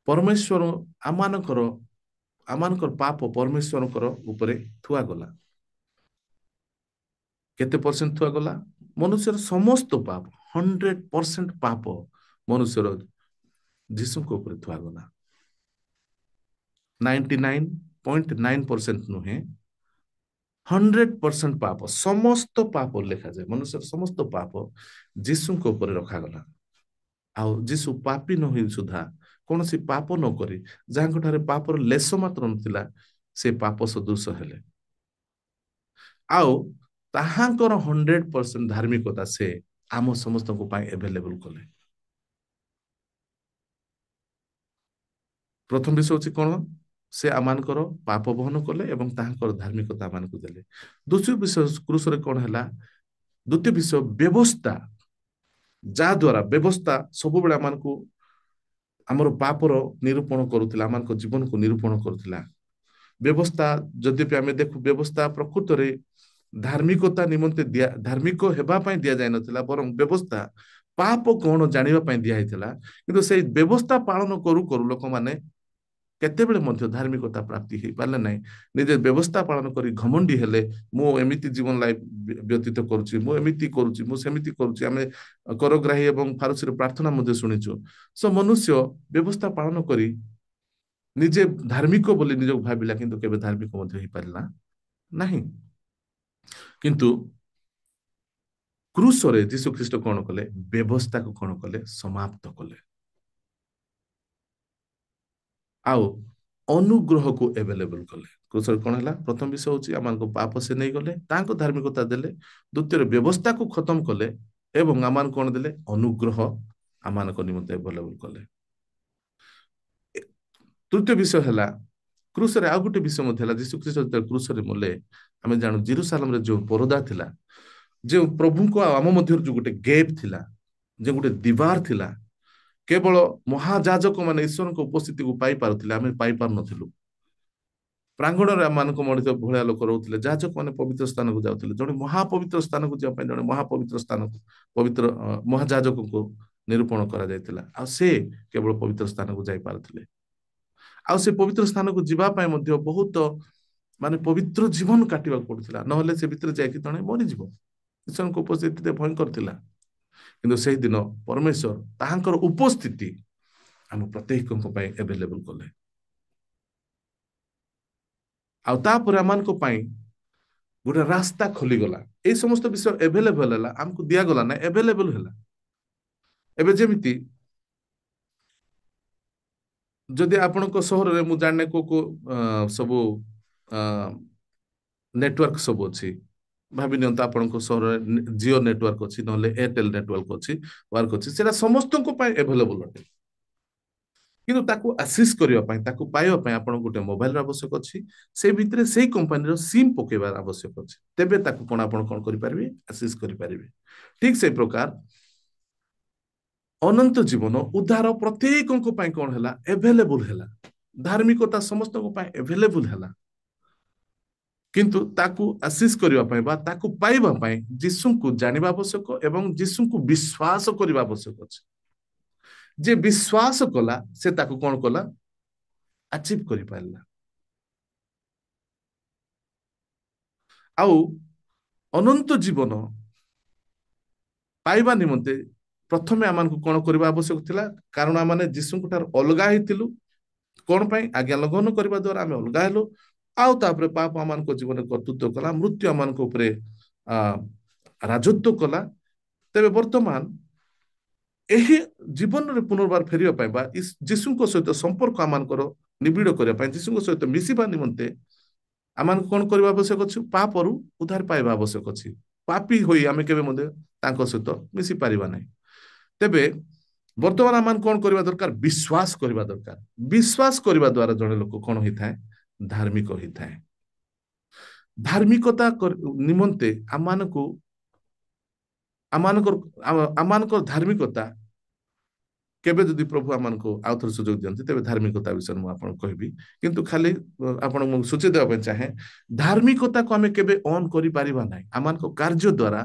ପରମେଶ୍ୱର ଆମମାନଙ୍କର ପାପ ପରମେଶ୍ୱରଙ୍କର ଉପରେ ଥୁଆଗଲା। କେତେ ପରସେଣ୍ଟ ଥୁଆଗଲା? ମନୁଷ୍ୟର ସମସ୍ତ ପାପ, 100% ପାପ ମନୁଷ୍ୟର ଯୀଶୁଙ୍କ ଉପରେ ଥୁଆଗଲା। 99.9% ନୁହେଁ, 100% ପାପ, ସମସ୍ତ ପାପ ଲେଖାଯାଏ। ମନୁଷ୍ୟର ସମସ୍ତ ପାପ ଯୀଶୁଙ୍କ ଉପରେ ରଖାଗଲା। ଆଉ ଯୀଶୁ ପାପୀ ନ ହୋଇ ସୁଦ୍ଧା, କୌଣସି ପାପ ନ କରି, ଯାହାଙ୍କ ଠାରେ ପାପର ଲେଶ ମାତ୍ର ନଥିଲା, ସେ ପାପ ସଦୃଶ ହେଲେ। ଆଉ ତାହାଙ୍କର 100% ଧାର୍ମିକତା ସେ ଆମ ସମସ୍ତଙ୍କ ପାଇଁ ଏଭେଲେବଲ କଲେ। ପ୍ରଥମ ବିଷୟ ହଉଛି କଣ? ସେ ଆମମାନଙ୍କର ପାପ ବହନ କଲେ ଏବଂ ତାହାଙ୍କର ଧାର୍ମିକତା ଆମମାନଙ୍କୁ ଦେଲେ। ଦ୍ୱିତୀୟ ବିଷୟ କ୍ରୁଶରେ କଣ ହେଲା? ଦ୍ୱିତୀୟ ବିଷୟ ବ୍ୟବସ୍ଥା, ଯାହା ଦ୍ୱାରା ବ୍ୟବସ୍ଥା ସବୁବେଳେ ଆମମାନଙ୍କୁ ଆମର ପାପର ନିରୂପଣ କରୁଥିଲା, ଆମମାନଙ୍କ ଜୀବନକୁ ନିରୂପଣ କରୁଥିଲା। ବ୍ୟବସ୍ଥା ଯଦ୍ୟପି ଆମେ ଦେଖୁ, ବ୍ୟବସ୍ଥା ପ୍ରକୃତରେ ଧାର୍ମିକତା ନିମନ୍ତେ ଧାର୍ମିକ ହେବା ପାଇଁ ଦିଆଯାଇ ନଥିଲା, ବରଂ ବ୍ୟବସ୍ଥା ପାପ କଣ ଜାଣିବା ପାଇଁ ଦିଆହେଇଥିଲା। କିନ୍ତୁ ସେଇ ବ୍ୟବସ୍ଥା ପାଳନ କରୁ କରୁ ଲୋକମାନେ କେତେବେଳେ ମଧ୍ୟ ଧାର୍ମିକତା ପ୍ରାପ୍ତି ହେଇପାରିଲେ ନାହିଁ। ନିଜେ ବ୍ୟବସ୍ଥା ପାଳନ କରି ଘମଣ୍ଡି ହେଲେ, ମୁଁ ଏମିତି ଜୀବନ ଲାଇଫ ବ୍ୟତୀତ କରୁଛି, ମୁଁ ଏମିତି କରୁଛି, ମୁଁ ସେମିତି କରୁଛି। ଆମେ କରଗ୍ରାହୀ ଏବଂ ଫାରସୀର ପ୍ରାର୍ଥନା ମଧ୍ୟ ଶୁଣିଛୁ। ମନୁଷ୍ୟ ବ୍ୟବସ୍ଥା ପାଳନ କରି ନିଜେ ଧାର୍ମିକ ବୋଲି ନିଜକୁ ଭାବିଲା, କିନ୍ତୁ କେବେ ଧାର୍ମିକ ମଧ୍ୟ ହେଇପାରିଲା ନାହିଁ। କିନ୍ତୁ କ୍ରୁଶରେ ଯୀଶୁ ଖ୍ରୀଷ୍ଟ କଣ କଲେ? ବ୍ୟବସ୍ଥାକୁ କଣ କଲେ? ସମାପ୍ତ କଲେ। ଆଉ ଅନୁଗ୍ରହକୁ ଏଭେଲେବଲ କଲେ। କ୍ରୁଶରେ କଣ ହେଲା? ପ୍ରଥମ ବିଷୟ ହଉଛି ଆମମାନଙ୍କ ପାପ ସେ ନେଇଗଲେ, ତାଙ୍କ ଧାର୍ମିକତା ଦେଲେ। ଦ୍ୱିତୀୟରେ ବ୍ୟବସ୍ଥାକୁ ଖତମ କଲେ ଏବଂ ଆମମାନଙ୍କୁ କଣ ଦେଲେ? ଅନୁଗ୍ରହ ଆମମାନଙ୍କ ନିମନ୍ତେ ଏଭେଲେବଲ କଲେ। ତୃତୀୟ ବିଷୟ ହେଲା, କ୍ରୁଶରେ ଆଉ ଗୋଟେ ବିଷୟ ମଧ୍ୟ ହେଲା। ଯୀଶୁ ଖ୍ରୀଷ୍ଟ ଯେତେବେଳେ କ୍ରୁଶରେ ମଲେ, ଆମେ ଜାଣୁ ଜେରୁସାଲେମରେ ଯୋଉ ପରଦା ଥିଲା, ଯେଉଁ ପ୍ରଭୁଙ୍କ ଆଉ ଆମ ମଧ୍ୟରେ ଯୋଉ ଗୋଟେ ଗେପ୍ ଥିଲା, ଯେ ଗୋଟେ ଦିବାର ଥିଲା, କେବଳ ମହାଯାଜକ ମାନେ ଈଶ୍ୱରଙ୍କ ଉପସ୍ଥିତିକୁ ପାଇପାରୁଥିଲେ, ଆମେ ପାଇପାରୁନଥିଲୁ। ପ୍ରାଙ୍ଗଣରେ ଆମମାନଙ୍କ ମଣିଷ ଭଳିଆ ଲୋକ ରହୁଥିଲେ। ଯାଜକ ମାନେ ପବିତ୍ର ସ୍ଥାନକୁ ଯାଉଥିଲେ। ଜଣେ ମହାପବିତ୍ର ସ୍ଥାନକୁ ଯିବା ପାଇଁ ଜଣେ ମହାପବିତ୍ର ସ୍ଥାନକୁ ପବିତ୍ର ମହାଯାଜକଙ୍କୁ ନିରୂପଣ କରାଯାଇଥିଲା। ଆଉ ସେ କେବଳ ପବିତ୍ର ସ୍ଥାନକୁ ଯାଇପାରୁଥିଲେ। ଆଉ ସେ ପବିତ୍ର ସ୍ଥାନକୁ ଯିବା ପାଇଁ ମଧ୍ୟ ବହୁତ ପବିତ୍ର ଜୀବନ କାଟିବାକୁ ପଡୁଥିଲା, ନହେଲେ ସେ ଭିତରେ ଯାଇକି ଜଣେ ମରିଯିବ। ଈଶ୍ୱରଙ୍କ ଉପସ୍ଥିତିରେ ଭୟଙ୍କର ଥିଲା। କିନ୍ତୁ ସେଇଦିନ ପରମେଶ୍ୱର ତାହାଙ୍କର ଉପସ୍ଥିତି ଆମ ପ୍ରତ୍ୟେକଙ୍କ ପାଇଁ ଏଭେଲେବଲ କଲେ। ଆଉ ତାପରେ ଆମମାନଙ୍କ ପାଇଁ गोटे रास्ता खोलीगला ये समस्त विषय एभेलेबल है आमको दिगला ना एभेलेबल है एबे जेमिति जदि आपणक सहर में मु जाने को सब नेटवर्क सब अच्छी भाभी नियंतु आपणक सहर जियो नेटवर्क अच्छी ना एयरटेल नेटवर्क अच्छी वर्क अच्छी से समस्त एभेलेबल अटे किंतु ताकू आसीस करने पाइबा आपन गोटे मोबाइल आवश्यक अच्छी से भितर से कंपनी सिम पकेबार आवश्यक अच्छी तेबे ताकू कौन आप कौन करें आसीस करें ठीक से प्रकार अनंत जीवन उद्धार प्रत्येक कौन है एभेलेबल है धार्मिकता समस्त एभेलेबल है किंतु ताकू आसीस करने ताकू पाइबा जीसु को जानिबा आवश्यक एवं जीसु को विश्वास करने आवश्यक अच्छे जे विश्वास कला से ताकू कौन कला अचीव कर पारला आउ अनंत जीवन पाइबा निमंते प्रथमे आमान को कौन करबा आवश्यक थिला कारण आमाने जीसु ठार अलगा हेतिलु कौन पाई आज्ञा लंघन करबा द्वारा आमे अलगा हेलो आउ तापरे पाप आमान को जीवन कर्तृत्व कला मृत्यु आमान को ऊपरे राजत्व कला तेबे वर्तमान एही जीवन रे पुनर्बार फेरिया पाई बा जीसु सहित संपर्क आमानकर निबिड़ करने जीसु सहित मिसिबा निमंते आमान कौन करबा आवश्यक अछि पापरु उद्धार पाइबा आवश्यक अछि पापी होई आमे केबे मध्ये तांको सहित मिसी पारिबा नै तेबे वर्तमान आमान कौन करबा दरकार विश्वास करबा दरकार विश्वास करबा द्वारा जने लोक कौन होई थाए धार्मिक होई थाए धार्मिकता निमंते आमानकर धार्मिकता केबे जदि प्रभु आमान को आउ थोर सुजोग दियंती तेबे धार्मिकता विषय मु आपन कहबी किंतु खाली आपन मु सूची देबा चाहे धार्मिकता को हमें केबे ऑन करि पारिबा नै आमान को कार्य द्वारा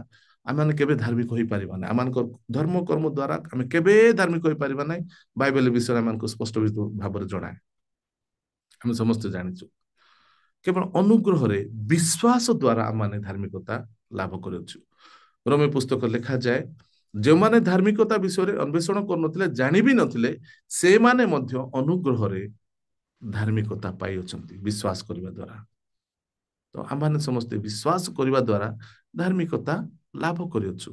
आमान केबे धार्मिक होई पारिबा नै आमान को धर्म कर्म द्वारा हमें केबे धार्मिक होई पारिबा नै बाइबल विषय आमान को स्पष्ट भाव रे जणाए हम समस्त जानिछु केवल अनुग्रह रे विश्वास द्वारा आमाने धार्मिकता लाभ करछु रोमी पुस्तक लिखा जाए जो माने धार्मिकता विषय अन्वेषण कर जानी भी नथिले से माने मध्य अनुग्रह रे धार्मिकता पाई अछंती विश्वास करबा द्वारा तो आम समस्ते विश्वास करबा द्वारा धार्मिकता लाभ करियछु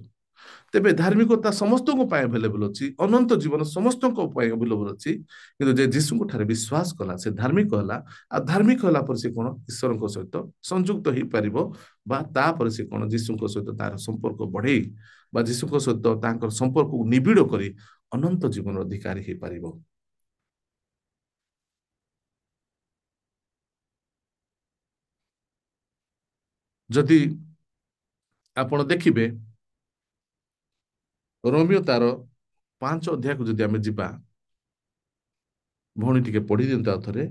तेबे धार्मिकता समस्त को पाए अवेलेबल अछि अनंत जीवन समस्त को पाए अवेलेबल अछि किंतु जे जीसु को ठारे विश्वास कला से धार्मिक होला आ धार्मिक होला पर से कोन ईश्वर को सहित संयुक्त ही परिबो बा ता पर से कोन जीसु को सहित तार संपर्क बढ़े बा जीसु को सहित तांकर संपर्क को निबिड़ करी अनंत जीवन अधिकारी ही परिबो जदि आपण देखिबे रोमियो तार 5 अध्याय को जदि आमे जिबा भौणी टिके पढ़ी दिंता थरे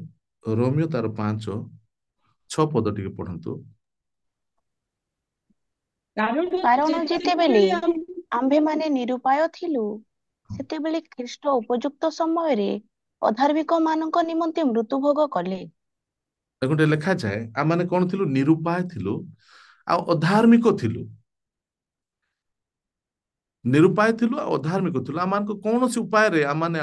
रोमियो तार 5:6 पद टिके पढ़ंतु कारण जेतेबेले आम्भे माने निरुपाय थिलु सेतेबेले ख्रीष्ट उपयुक्त समय रे अधार्मिक मानक निमंते मृत्यु भोग कले देखो लिखा जाए आम मैंने कौन थिलु निरुपाय थिलु आ अधार्मिक थिलु निरुपाय थिलु आ अधार्मिक थिलु आम को कौन सी उपाय रे आम माने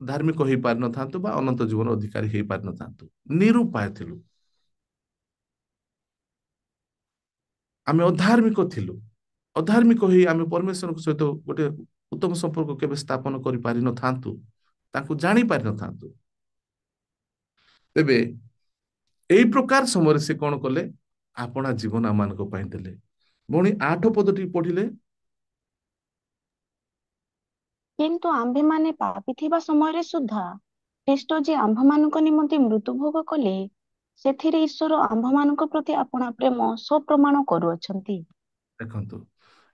धार्मिक हो पारि न थांतु बा अनंत जीवन अधिकारी हो पारि न थांतु निरुपाय थिलु आम अधार्मिक थिलु अधार्मिक होई आम परमेश्वर सहित गोटे उत्तम संपर्क केबे स्थापन करि पारि न थांतु ताकू जानी पारि न थांतु तेबे एई प्रकार समय से कौन कले आपना जीवन आम मानक पाई देले भौणी 8 पदटी पढ़िले किंतु आम्भे माने पापी थिबा समय रे सुद्धा ख्रीष्ट जे आम्भ मानक निमंते मृत्यु भोग कले सेथिरे ईश्वर आम्भ मानक प्रति अपना प्रेम स्वप्रमाण करूअछंती देखंतु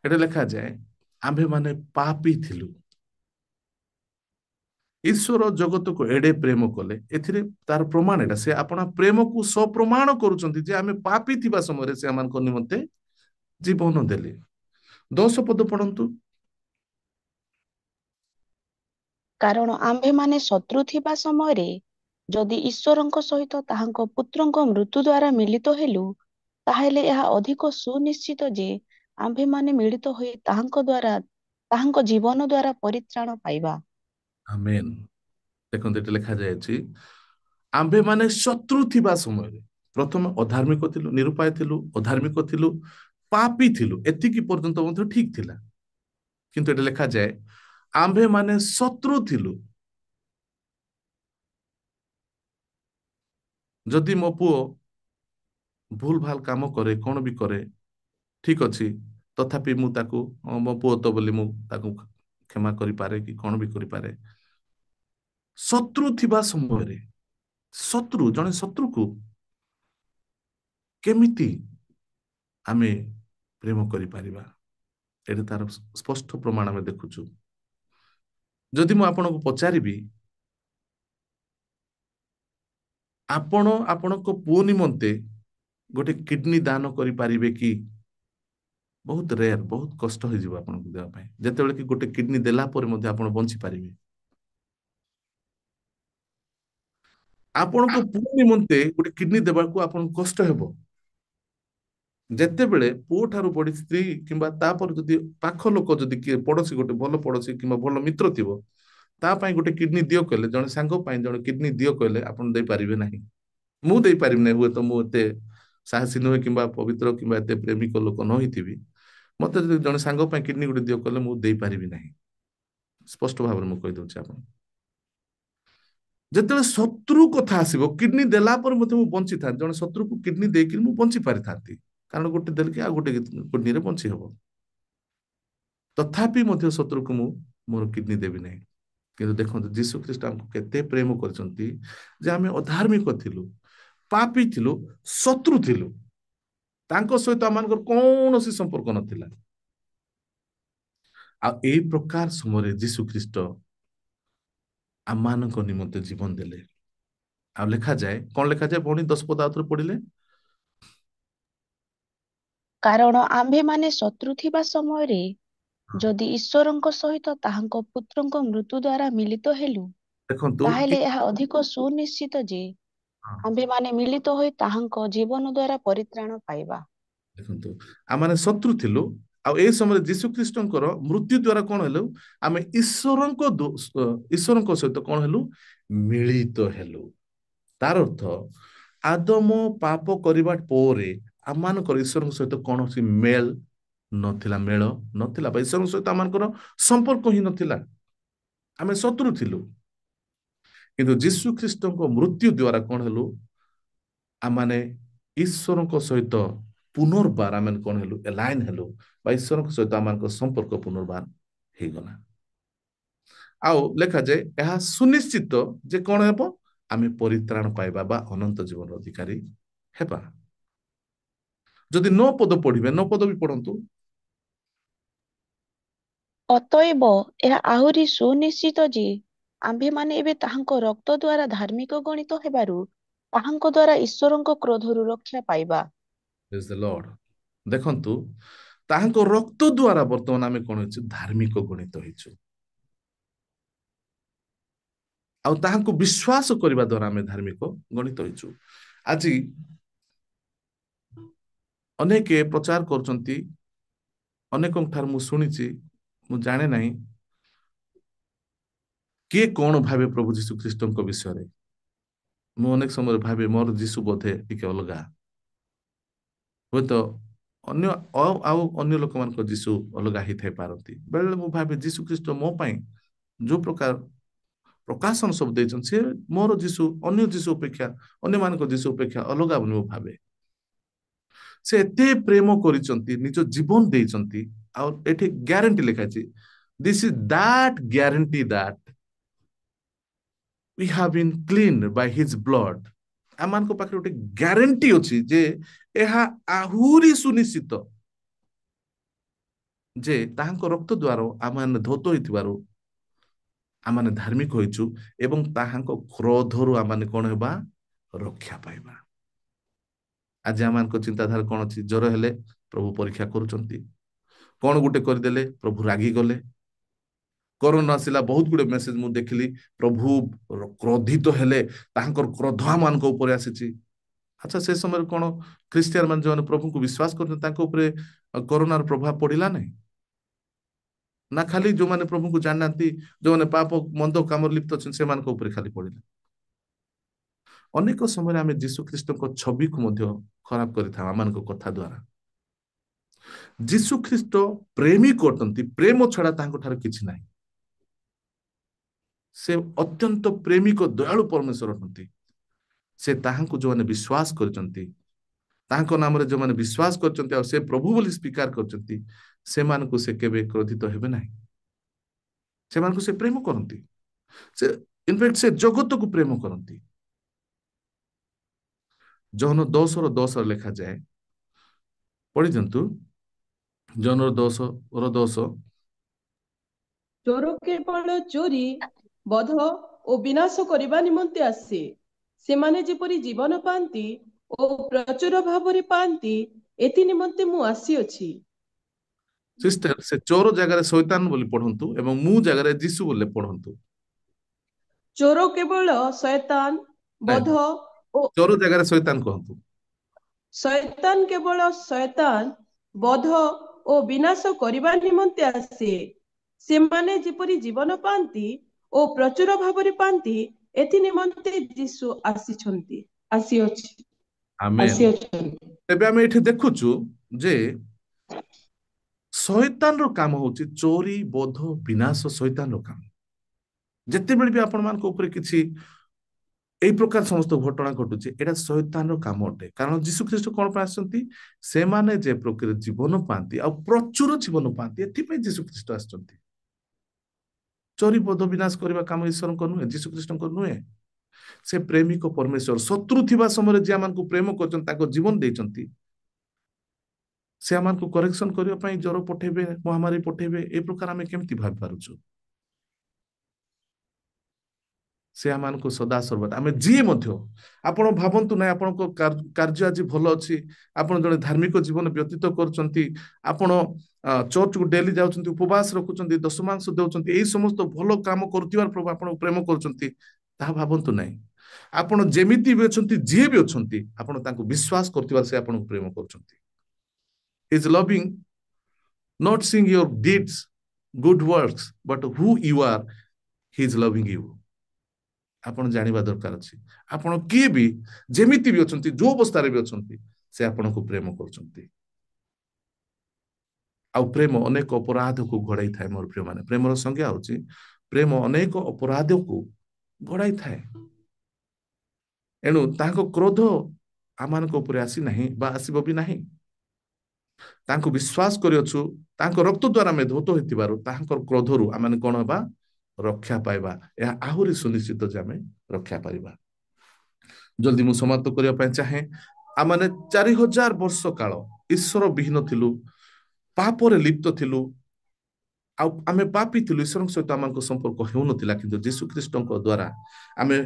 एटा लिखा जाए आम्भे माने पापी थिलु ईश्वर जगत को एडे प्रेम कले एथिरे तार प्रमाण एटा से अपना प्रेम को स्वप्रमाण करूचंती जे आमे पापी थिबा समय से आमान को निमंते जीवन देले 10 पद पढ़ंतु कारण आम्भे माने शत्रु थिबा समय रे जदि ईश्वरଙ୍କ सहित ताहाଙ୍କ पुत्रଙ୍କ मृत्यु द्वारा मिलित हेलु ताहेले ଏହା ଅଧିକ ସୁନିଶ୍ଚିତ ଯେ आम्भे माने मिलित होई ताहाଙ୍କ द्वारा ताहाଙ୍କ जीवन द्वारा परित्राण पाइबा आमेन देखंतु एटा लिखा जाय अछि आम्भे माने शत्रु थिबा समय ପ୍ରଥମେ ଅଧାର୍ମିକ ଥିଲୁ, ନିରୁପାୟ ଥିଲୁ, ଅଧାର୍ମିକ ଥିଲୁ, ପାପୀ ଥିଲୁ, ଏତିକି ପର୍ଯ୍ୟନ୍ତ ମଧ୍ୟ ଠିକ ଥିଲା। କିନ୍ତୁ ଏଠି ଲେଖାଯାଏ ଆମ୍ଭେମାନେ ଶତ୍ରୁ ଥିଲୁ। ଯଦି ମୋ ପୁଅ ଭୁଲ ଭାଲ କାମ କରେ, କଣ ବି କରେ, ଠିକ ଅଛି, ତଥାପି ମୁଁ ତାକୁ ମୋ ପୁଅ ତ ବୋଲି ମୁଁ ତାକୁ କ୍ଷମା କରିପାରେ କି କଣ ବି କରିପାରେ। ଶତ୍ରୁ ଥିବା ସମୟରେ, ଜଣେ ଶତ୍ରୁକୁ କେମିତି ଆମେ ପ୍ରେମ କରିପାରିବା, ଏଠି ତାର ସ୍ପଷ୍ଟ ପ୍ରମାଣ ଆମେ ଦେଖୁଛୁ। ଯଦି ମୁଁ ଆପଣଙ୍କୁ ପଚାରିବି ଆପଣ ଆପଣଙ୍କ ପୁଅ ନିମନ୍ତେ ଗୋଟେ କିଡନୀ ଦାନ କରିପାରିବେ କି? ବହୁତ ରେୟାର, ବହୁତ କଷ୍ଟ ହେଇଯିବ ଆପଣଙ୍କୁ ଦେବା ପାଇଁ, ଯେତେବେଳେ କି ଗୋଟେ କିଡନୀ ଦେଲା ପରେ ମଧ୍ୟ ଆପଣ ବଞ୍ଚି ପାରିବେ। ଆପଣଙ୍କ ପୁଅ ନିମନ୍ତେ ଗୋଟେ କିଡନୀ ଦେବାକୁ ଆପଣଙ୍କୁ କଷ୍ଟ ହେବ। ଯେତେବେଳେ ପୁଅ ଠାରୁ ବଡି ସ୍ତ୍ରୀ କିମ୍ବା ତାପରେ ଯଦି ପାଖ ଲୋକ, ଯଦି କିଏ ପଡୋଶୀ, ଗୋଟେ ଭଲ ପଡୋଶୀ କିମ୍ବା ଭଲ ମିତ୍ର ଥିବ, ତା ପାଇଁ ଗୋଟେ କିଡନୀ ଦିଅ କହିଲେ, ଜଣେ ସାଙ୍ଗ ପାଇଁ ଜଣେ କିଡନୀ ଦିଅ କହିଲେ ଆପଣ ଦେଇପାରିବେ ନାହିଁ। ମୁଁ ଦେଇପାରିବି ନାହିଁ, ହୁଏତ ମୁଁ ଏତେ ସାହସୀ ନୁହେଁ କିମ୍ବା ପବିତ୍ର କିମ୍ବା ଏତେ ପ୍ରେମିକ ଲୋକ ନ ହେଇଥିବି। ମତେ ଯଦି ଜଣେ ସାଙ୍ଗ ପାଇଁ କିଡନୀ ଗୋଟେ ଦିଅ କହିଲେ ମୁଁ ଦେଇପାରିବି ନାହିଁ। ସ୍ପଷ୍ଟ ଭାବରେ ମୁଁ କହିଦଉଛି ଆପଣ। ଯେତେବେଳେ ଶତ୍ରୁ କଥା ଆସିବ, କିଡନୀ ଦେଲା ପରେ ମଧ୍ୟ ମୁଁ ବଞ୍ଚିଥାନ୍ତି, ଜଣେ ଶତ୍ରୁକୁ କିଡନୀ ଦେଇକି ମୁଁ ବଞ୍ଚି ପାରିଥାନ୍ତି, କାରଣ ଗୋଟେ ଦେଲେ କି ଆଉ ଗୋଟେ କିଡନୀରେ ବଞ୍ଚି ହବ। ତଥାପି ମଧ୍ୟ ଶତ୍ରୁକୁ ମୁଁ ମୋର କିଡନୀ ଦେବି ନାହିଁ। କିନ୍ତୁ ଦେଖନ୍ତୁ ଯୀଶୁ ଖ୍ରୀଷ୍ଟ ଆମକୁ କେତେ ପ୍ରେମ କରିଛନ୍ତି, ଯେ ଆମେ ଅଧାର୍ମିକ ଥିଲୁ, ପାପୀ ଥିଲୁ, ଶତ୍ରୁ ଥିଲୁ, ତାଙ୍କ ସହିତ ଆମମାନଙ୍କର କୌଣସି ସମ୍ପର୍କ ନଥିଲା। ଆଉ ଏଇ ପ୍ରକାର ସମୟରେ ଯୀଶୁ ଖ୍ରୀଷ୍ଟ ଆମମାନଙ୍କ ନିମନ୍ତେ ଜୀବନ ଦେଲେ। ଆଉ ଲେଖାଯାଏ, କଣ ଲେଖାଯାଏ ଭଉଣୀ? 10 ପଦ ଆଉଥରେ ପଢିଲେ। କାରଣ ଆମ୍ଭେମାନେ ଶତ୍ରୁ ଥିବା ସମୟରେ ଯଦି ଈଶ୍ୱରଙ୍କ ସହିତ ତାହାଙ୍କ ପୁତ୍ରଙ୍କ ମୃତ୍ୟୁ ଦ୍ୱାରା ମିଳିତ ହେଲୁ, ଦେଖନ୍ତୁ ତାହେଲେ ଏହା ଅଧିକ ସୁନିଶ୍ଚିତ ଯେ ଆମ୍ଭେମାନେ ମିଳିତ ହୋଇ ତାହାଙ୍କ ଜୀବନ ଦ୍ୱାରା ପରିତ୍ରାଣ ପାଇବା। ଦେଖନ୍ତୁ ଆମମାନେ ଶତ୍ରୁ ଥିଲୁ, ଆଉ ଏଇ ସମୟରେ ଯୀଶୁ ଖ୍ରୀଷ୍ଟଙ୍କର ମୃତ୍ୟୁ ଦ୍ୱାରା କଣ ହେଲୁ? ଆମେ ଈଶ୍ୱରଙ୍କ ସହିତ କଣ ହେଲୁ? ମିଳିତ ହେଲୁ। ତାର ଅର୍ଥ ଆଦମ ପାପ କରିବା ପରେ ଆମମାନଙ୍କର ଈଶ୍ୱରଙ୍କ ସହିତ କୌଣସି ମେଳ ନଥିଲା, ବା ଈଶ୍ୱରଙ୍କ ସହିତ ଆମମାନଙ୍କର ସମ୍ପର୍କ ହିଁ ନଥିଲା। ଆମେ ଶତ୍ରୁ ଥିଲୁ। କିନ୍ତୁ ଯୀଶୁ ଖ୍ରୀଷ୍ଟଙ୍କ ମୃତ୍ୟୁ ଦ୍ୱାରା କଣ ହେଲୁ? ଆମମାନେ ଈଶ୍ୱରଙ୍କ ସହିତ ପୁନର୍ବାର ଆମେ କଣ ହେଲୁ? ଏଲାଇନ୍ ହେଲୁ, ବା ଈଶ୍ୱରଙ୍କ ସହିତ ଆମମାନଙ୍କ ସମ୍ପର୍କ ପୁନର୍ବାର ହେଇଗଲା। ଆଉ ଲେଖାଯାଏ ଏହା ସୁନିଶ୍ଚିତ ଯେ କଣ ହେବ? ଆମେ ପରିତ୍ରାଣ ପାଇବା ବା ଅନନ୍ତ ଜୀବନ ଅଧିକାରୀ ହେବା। ଯଦି 9 ପଦ ପଢିବେ, 9 ପଦ ବି ପଢନ୍ତୁ। ଅତଏବ ଏହା ଆହୁରି ସୁନିଶ୍ଚିତ ଯେ ଆମ୍ଭେମାନେ ଏବେ ତାହାଙ୍କ ରକ୍ତ ଦ୍ୱାରା ଧାର୍ମିକ ଗଣିତ ହେବାରୁ ତାହାଙ୍କ ଦ୍ୱାରା ଈଶ୍ୱରଙ୍କ କ୍ରୋଧରୁ ରକ୍ଷା ପାଇବା। Praise the Lord. ଦେଖନ୍ତୁ ତାହାଙ୍କ ରକ୍ତ ଦ୍ୱାରା ବର୍ତ୍ତମାନ ଆମେ କଣ ହେଇଛୁ? ଧାର୍ମିକ ଗଣିତ ହେଇଛୁ। ଆଉ ତାହାଙ୍କୁ ବିଶ୍ୱାସ କରିବା ଦ୍ୱାରା ଆମେ ଧାର୍ମିକ ଗଣିତ ହେଇଛୁ। ଆଜି ଅନେକ ପ୍ରଚାର କରୁଛନ୍ତି, ଅନେକଙ୍କ ଠାରୁ ମୁଁ ଶୁଣିଛି, ମୁଁ ଜାଣେ ନାହିଁ କିଏ କଣ ଭାବେ ପ୍ରଭୁ ଯୀଶୁ ଖ୍ରୀଷ୍ଟଙ୍କ ବିଷୟରେ। ମୁଁ ଅନେକ ସମୟରେ ଭାବେ ମୋର ଯୀଶୁ ବୋଧେ ଟିକେ ଅଲଗା, ହୁଏତ ଆଉ ଅନ୍ୟ ଲୋକମାନଙ୍କ ଯୀଶୁ ଅଲଗା ହେଇଥାଇ ପାରନ୍ତି। ବେଳେବେଳେ ମୁଁ ଭାବେ ଯୀଶୁ ଖ୍ରୀଷ୍ଟ ମୋ ପାଇଁ ଯୋଉ ପ୍ରକାର ପ୍ରକାଶନ ସବୁ ଦେଇଛନ୍ତି, ସେ ମୋର ଯୀଶୁ ଅନ୍ୟ ଯୀଶୁ ଅପେକ୍ଷା, ଅନ୍ୟମାନଙ୍କ ଯୀଶୁ ଅପେକ୍ଷା ଅଲଗା ବୋଲି ମୁଁ ଭାବେ। ସେ ଏତେ ପ୍ରେମ କରିଛନ୍ତି, ନିଜ ଜୀବନ ଦେଇଛନ୍ତି। ଆଉ ଏଠି ଗ୍ୟାରେଣ୍ଟି ଲେଖାଛି, this is that guarantee that we have been cleaned by his blood। ଆମମାନଙ୍କ ପାଖରେ ଗୋଟେ ଗ୍ୟାରେଣ୍ଟି ଅଛି ଯେ ଏହା ଆହୁରି ସୁନିଶ୍ଚିତ ଯେ ତାହାଙ୍କ ରକ୍ତ ଦ୍ୱାରା ଆମମାନେ ଧୌତ ହୋଇଥିବାରୁ ଆମମାନେ ଧାର୍ମିକ ହୋଇଛୁ, ଏବଂ ତାହାଙ୍କ କ୍ରୋଧରୁ ଆମମାନେ କଣ ହେବା? ରକ୍ଷା ପାଇବା। ଆଜି ଆମମାନଙ୍କ ଚିନ୍ତାଧାରା କଣ ଅଛି? ଜ୍ୱର ହେଲେ ପ୍ରଭୁ ପରୀକ୍ଷା କରୁଛନ୍ତି, କଣ ଗୋଟେ କରିଦେଲେ ପ୍ରଭୁ ରାଗିଗଲେ। କରୋନା ଆସିଲା, ବହୁତ ଗୁଡେ ମେସେଜ ମୁଁ ଦେଖିଲି, ପ୍ରଭୁ କ୍ରୋଧିତ ହେଲେ, ତାହାଙ୍କର କ୍ରୋଧ ଆମମାନଙ୍କ ଉପରେ ଆସିଛି। ଆଚ୍ଛା, ସେ ସମୟରେ କଣ ଖ୍ରୀଷ୍ଟିଆନ ମାନେ ଯେଉଁମାନେ ପ୍ରଭୁଙ୍କୁ ବିଶ୍ୱାସ କରୁଛନ୍ତି ତାଙ୍କ ଉପରେ କରୋନାର ପ୍ରଭାବ ପଡିଲା ନାହିଁ? ନା ଖାଲି ଯୋଉମାନେ ପ୍ରଭୁଙ୍କୁ ଜାଣିନାହାନ୍ତି, ଯୋଉମାନେ ପାପ ମନ୍ଦ କାମରେ ଲିପ୍ତ ଅଛନ୍ତି ସେମାନଙ୍କ ଉପରେ ଖାଲି ପଡିଲା? ଅନେକ ସମୟରେ ଆମେ ଯୀଶୁ ଖ୍ରୀଷ୍ଟଙ୍କ ଛବିକୁ ମଧ୍ୟ ଖରାପ କରିଥାଉ ଆମମାନଙ୍କ କଥା ଦ୍ୱାରା। ଯୀଶୁ ଖ୍ରୀଷ୍ଟ ପ୍ରେମିକ ଅଟନ୍ତି, ପ୍ରେମ ଛଡା ତାଙ୍କ ଠାରେ କିଛି ନାହିଁ। ସେ ଅତ୍ୟନ୍ତ ପ୍ରେମିକ ଦୟାଳୁ ପରମେଶ୍ୱର ଅଟନ୍ତି। ସେ ତାହାଙ୍କୁ ଯୋଉମାନେ ବିଶ୍ୱାସ କରିଛନ୍ତି, ତାଙ୍କ ନାମରେ ଯୋଉମାନେ ବିଶ୍ୱାସ କରିଛନ୍ତି ଆଉ ସେ ପ୍ରଭୁ ବୋଲି ସ୍ୱୀକାର କରିଛନ୍ତି, ସେମାନଙ୍କୁ ସେ କେବେ କ୍ରୋଧିତ ହେବେ ନାହିଁ। ସେମାନଙ୍କୁ ସେ ପ୍ରେମ କରନ୍ତି। ସେ ଇନଫ୍ୟାକ୍ଟ ସେ ଜଗତକୁ ପ୍ରେମ କରନ୍ତି। ଜହନ 10:10 ଲେଖାଯାଏ, ପଢିଦିଅନ୍ତୁ। ଜହନ 10:10। ଚୋର କେବଳ ଚୋରି, ବଧ ଓ ବିନାଶ କରିବା ନିମନ୍ତେ ଆସେ। ସେମାନେ ଯେପରି ଜୀବନ ପାଆନ୍ତି ଓ ପ୍ରଚୁର ଭାବରେ ପାଆନ୍ତି, ଏଥି ନିମନ୍ତେ ମୁଁ ଆସିଅଛି। ସିଷ୍ଟର, ସେ ଚୋର ଜାଗାରେ ଶୈତାନ ବୋଲି ପଢନ୍ତୁ ଏବଂ ମୁଁ ଜାଗାରେ ଯୀଶୁ ବୋଲି ପଢନ୍ତୁ। ଚୋର କେବଳ ଶୟତାନ, ନାଇଁ, ବଧ ଓ ଚୋର ଜାଗାରେ ଶୈତାନ କୁହନ୍ତୁ। ଶୟତାନ କେବଳ ଶୟତାନ, ବଧ ଓ ବିନାଶ କରିବା ନିମନ୍ତେ ଆସେ। ସେମାନେ ଯେପରି ଜୀବନ ପାଆନ୍ତି ଓ ପ୍ରଚୁର ଭାବରେ ପାଆନ୍ତି, ଏଥି ନିମନ୍ତେ ଯୀଶୁ ଆମେନ୍। ଆସିଅଛନ୍ତି। ତେବେ ଆମେ ଏଠି ଦେଖୁଛୁ ଯେ ଶୈତାନର କାମ ହଉଛି ଚୋରି, ବୋଧ, ବିନାଶ ଶୈତାନର କାମ। ଯେତେବେଳେ ବି ଆପଣମାନଙ୍କ ଉପରେ କିଛି এই প্রকার সমস্ত ঘটনা ঘটুছে, এটা শৈতানর কাম অটে। কারণ যীশু খ্রিস্ট কোন ପାଇଁ ଆସିଛନ୍ତି? ସେମାନେ ଯେ ପ୍ରକୃତରେ ଜୀବନ ପାଆନ୍ତି ଆଉ ପ୍ରଚୁର ଜୀବନ ପାଆନ୍ତି, ଏଥିପାଇଁ ଯୀଶୁ ଖ୍ରୀଷ୍ଟ ଆସିଛନ୍ତି। ଚୋରି, ବୋଧ, ବିନାଶ କରିବା କାମ ଈଶ୍ୱରଙ୍କ ନୁହେଁ, ଯୀଶୁ ଖ୍ରୀଷ୍ଟଙ୍କ ନୁହେଁ। ସେ ପ୍ରେମିକ ପରମେଶ୍ୱର। ଶତ୍ରୁ ଥିବା ସମୟରେ ଯିଏ ଆମକୁ ପ୍ରେମ କରିଛନ୍ତି, ତାଙ୍କ ଜୀବନ ଦେଇଛନ୍ତି, ସେ ଆମକୁ କରେକ୍ସନ କରିବା ପାଇଁ ଜ୍ୱର ପଠେଇବେ, ମହାମାରୀ ପଠେଇବେ, ଏ ପ୍ରକାର ଆମେ କେମିତି ଭାବି ପାରୁଛୁ? ସେ ଆମକୁ ସଦା ସର୍ବଦା ଆମେ ଯିଏ ମଧ୍ୟ, ଆପଣ ଭାବନ୍ତୁ ନାହିଁ ଆପଣଙ୍କ କାର୍ଯ୍ୟ ଆଜି ଭଲ ଅଛି, ଆପଣ ଜଣେ ଧାର୍ମିକ ଜୀବନ ବ୍ୟତୀତ କରୁଛନ୍ତି, ଆପଣ ଚର୍ଚ୍ଚକୁ ଡେଲି ଯାଉଛନ୍ତି, ଉପବାସ ରଖୁଛନ୍ତି, ଦଶମାଂଶ ଦେଉଛନ୍ତି, ଏଇ ସମସ୍ତ ଭଲ କାମ କରୁଥିବାର ପ୍ରଭୁ ଆପଣଙ୍କୁ ପ୍ରେମ କରୁଛନ୍ତି, ତାହା ଭାବନ୍ତୁ ନାହିଁ। ଆପଣ ଯେମିତି ବି ଅଛନ୍ତି, ଯିଏ ବି ଅଛନ୍ତି, ଆପଣ ତାଙ୍କୁ ବିଶ୍ୱାସ କରୁଥିବାର ସେ ଆପଣଙ୍କୁ ପ୍ରେମ କରୁଛନ୍ତି। He is loving, not seeing your deeds, good works, but who you are. He is loving you. ଆପଣ ଜାଣିବା ଦରକାର ଅଛି, ଆପଣ କିଏ ବି ଯେମିତି ବି ଅଛନ୍ତି, ଯୋଉ ଅବସ୍ଥାରେ ବି ଅଛନ୍ତି, ସେ ଆପଣଙ୍କୁ ପ୍ରେମ କରୁଛନ୍ତି। ଆଉ ପ୍ରେମ ଅନେକ ଅପରାଧକୁ ଘୋଡାଇଥାଏ। ମୋର ପ୍ରିୟ ମାନେ, ପ୍ରେମର ସଂଜ୍ଞା ହଉଛି ପ୍ରେମ ଅନେକ ଅପରାଧକୁ ଘୋଡାଇଥାଏ। ଏଣୁ ତାଙ୍କ କ୍ରୋଧ ଆମମାନଙ୍କ ଉପରେ ଆସିନାହିଁ ବା ଆସିବ ବି ନାହିଁ। ତାଙ୍କୁ ବିଶ୍ୱାସ କରିଅଛୁ, ତାଙ୍କ ରକ୍ତ ଦ୍ୱାରା ଆମେ ଧୌତ ହୋଇଥିବାରୁ ତାଙ୍କର କ୍ରୋଧରୁ ଆମେ କଣ ହେବା? ରକ୍ଷା ପାଇବା। ଏହା ଆହୁରି ସୁନିଶ୍ଚିତ ଯେ ଆମେ ରକ୍ଷା ପାଇବା। ଜଲ୍ଦି ମୁଁ ସମାପ୍ତ କରିବା ପାଇଁ ଚାହେଁ। ଆମେ 4000 ବର୍ଷ କାଳ ଈଶ୍ୱର ବିହୀନ ଥିଲୁ, ପାପରେ ଲିପ୍ତ ଥିଲୁ, ଆଉ ଆମେ ପାପୀ ଥିଲୁ, ଈଶ୍ୱରଙ୍କ ସହିତ ଆମଙ୍କ ସମ୍ପର୍କ ହେଉନଥିଲା। କିନ୍ତୁ ଯୀଶୁ ଖ୍ରୀଷ୍ଟଙ୍କ ଦ୍ୱାରା ଆମେ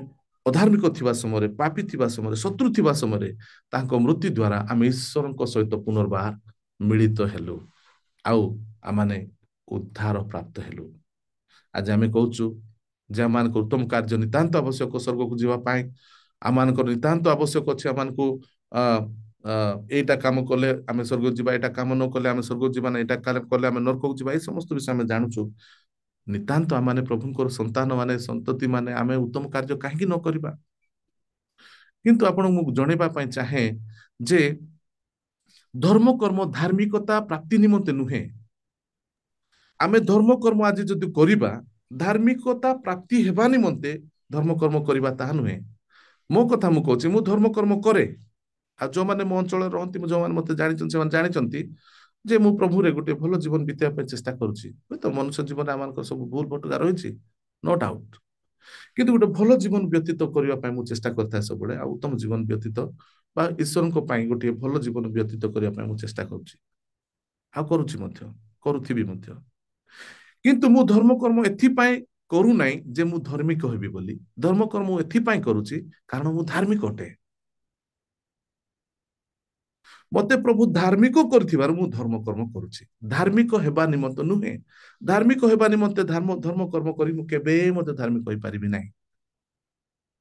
ଅଧାର୍ମିକ ଥିବା ସମୟରେ, ପାପୀ ଥିବା ସମୟରେ, ଶତ୍ରୁ ଥିବା ସମୟରେ, ତାଙ୍କ ମୃତ୍ୟୁ ଦ୍ୱାରା ଆମେ ଈଶ୍ୱରଙ୍କ ସହିତ ପୁନର୍ବାର ମିଳିତ ହେଲୁ, ଆଉ ଆମେ ଉଦ୍ଧାର ପ୍ରାପ୍ତ ହେଲୁ। ଆଜି ଆମେ କହୁଛୁ ଯେ ଆମମାନଙ୍କ ଉତ୍ତମ କାର୍ଯ୍ୟ ନିତାନ୍ତ ଆବଶ୍ୟକ ସ୍ୱର୍ଗକୁ ଯିବା ପାଇଁ। ଆମମାନଙ୍କର ନିତାନ୍ତ ଆବଶ୍ୟକ ଅଛି ଆମମାନଙ୍କୁ ଏଇଟା କାମ କଲେ ଆମେ ସ୍ୱର୍ଗ ଯିବା, ଏଇଟା କାମ ନ କଲେ ଆମେ ସ୍ୱର୍ଗ ଯିବା ନା, ଏଇଟା କଲେ ଆମେ ନରକକୁ ଯିବା। ଏଇ ସମସ୍ତ ବିଷୟ ଆମେ ଜାଣୁଛୁ। ନିତାନ୍ତ ଆମେ ପ୍ରଭୁଙ୍କର ସନ୍ତାନ ମାନେ, ସନ୍ତତି ମାନେ, ଆମେ ଉତ୍ତମ କାର୍ଯ୍ୟ କାହିଁକି ନ କରିବା? କିନ୍ତୁ ଆପଣଙ୍କୁ ମୁଁ ଜଣେଇବା ପାଇଁ ଚାହେଁ ଯେ ଧର୍ମ କର୍ମ ଧାର୍ମିକତା ପ୍ରାପ୍ତି ନିମନ୍ତେ ନୁହେଁ। ଆମେ ଧର୍ମ କର୍ମ ଆଜି ଯଦି କରିବା, ଧାର୍ମିକତା ପ୍ରାପ୍ତି ହେବା ନିମନ୍ତେ ଧର୍ମ କର୍ମ କରିବା ତାହା ନୁହେଁ। ମୋ କଥା ମୁଁ କହୁଛି, ମୁଁ ଧର୍ମ କର୍ମ କରେ, ଆଉ ଯୋଉମାନେ ମୋ ଅଞ୍ଚଳରେ ରହନ୍ତି, ଯୋଉମାନେ ମତେ ଜାଣିଛନ୍ତି, ସେମାନେ ଜାଣିଛନ୍ତି ଯେ ମୁଁ ପ୍ରଭୁରେ ଗୋଟେ ଭଲ ଜୀବନ ବିତେଇବା ପାଇଁ ଚେଷ୍ଟା କରୁଛି। ହୁଏତ ମନୁଷ୍ୟ ଜୀବନରେ ଆମମାନଙ୍କର ସବୁ ଭୁଲ ଭଟକା ରହିଛି, ନୋ ଡାଉଟ, କିନ୍ତୁ ଗୋଟେ ଭଲ ଜୀବନ ବ୍ୟତୀତ କରିବା ପାଇଁ ମୁଁ ଚେଷ୍ଟା କରିଥାଏ ସବୁବେଳେ। ଆଉ ଉତ୍ତମ ଜୀବନ ବ୍ୟତୀତ ବା ଈଶ୍ୱରଙ୍କ ପାଇଁ ଗୋଟିଏ ଭଲ ଜୀବନ ବ୍ୟତୀତ କରିବା ପାଇଁ ମୁଁ ଚେଷ୍ଟା କରୁଛି, ଆଉ କରୁଛି ମଧ୍ୟ, କରୁଥିବି ମଧ୍ୟ। କିନ୍ତୁ ମୁଁ ଧର୍ମକର୍ମ ଏଥିପାଇଁ କରୁନାହିଁ ଯେ ମୁଁ ଧାର୍ମିକ ହେବି ବୋଲି। ଧର୍ମକର୍ମ ମୁଁ ଏଥିପାଇଁ କରୁଛି କାରଣ ମୁଁ ଧାର୍ମିକ ଅଟେ। ମତେ ପ୍ରଭୁ ଧାର୍ମିକ କରିଥିବାରୁ ମୁଁ ଧର୍ମକର୍ମ କରୁଛି, ଧାର୍ମିକ ହେବା ନିମନ୍ତେ ନୁହେଁ। ଧାର୍ମିକ ହେବା ନିମନ୍ତେ ଧର୍ମକର୍ମ କରି ମୁଁ କେବେ ମଧ୍ୟ ଧାର୍ମିକ ହୋଇପାରିବି ନାହିଁ।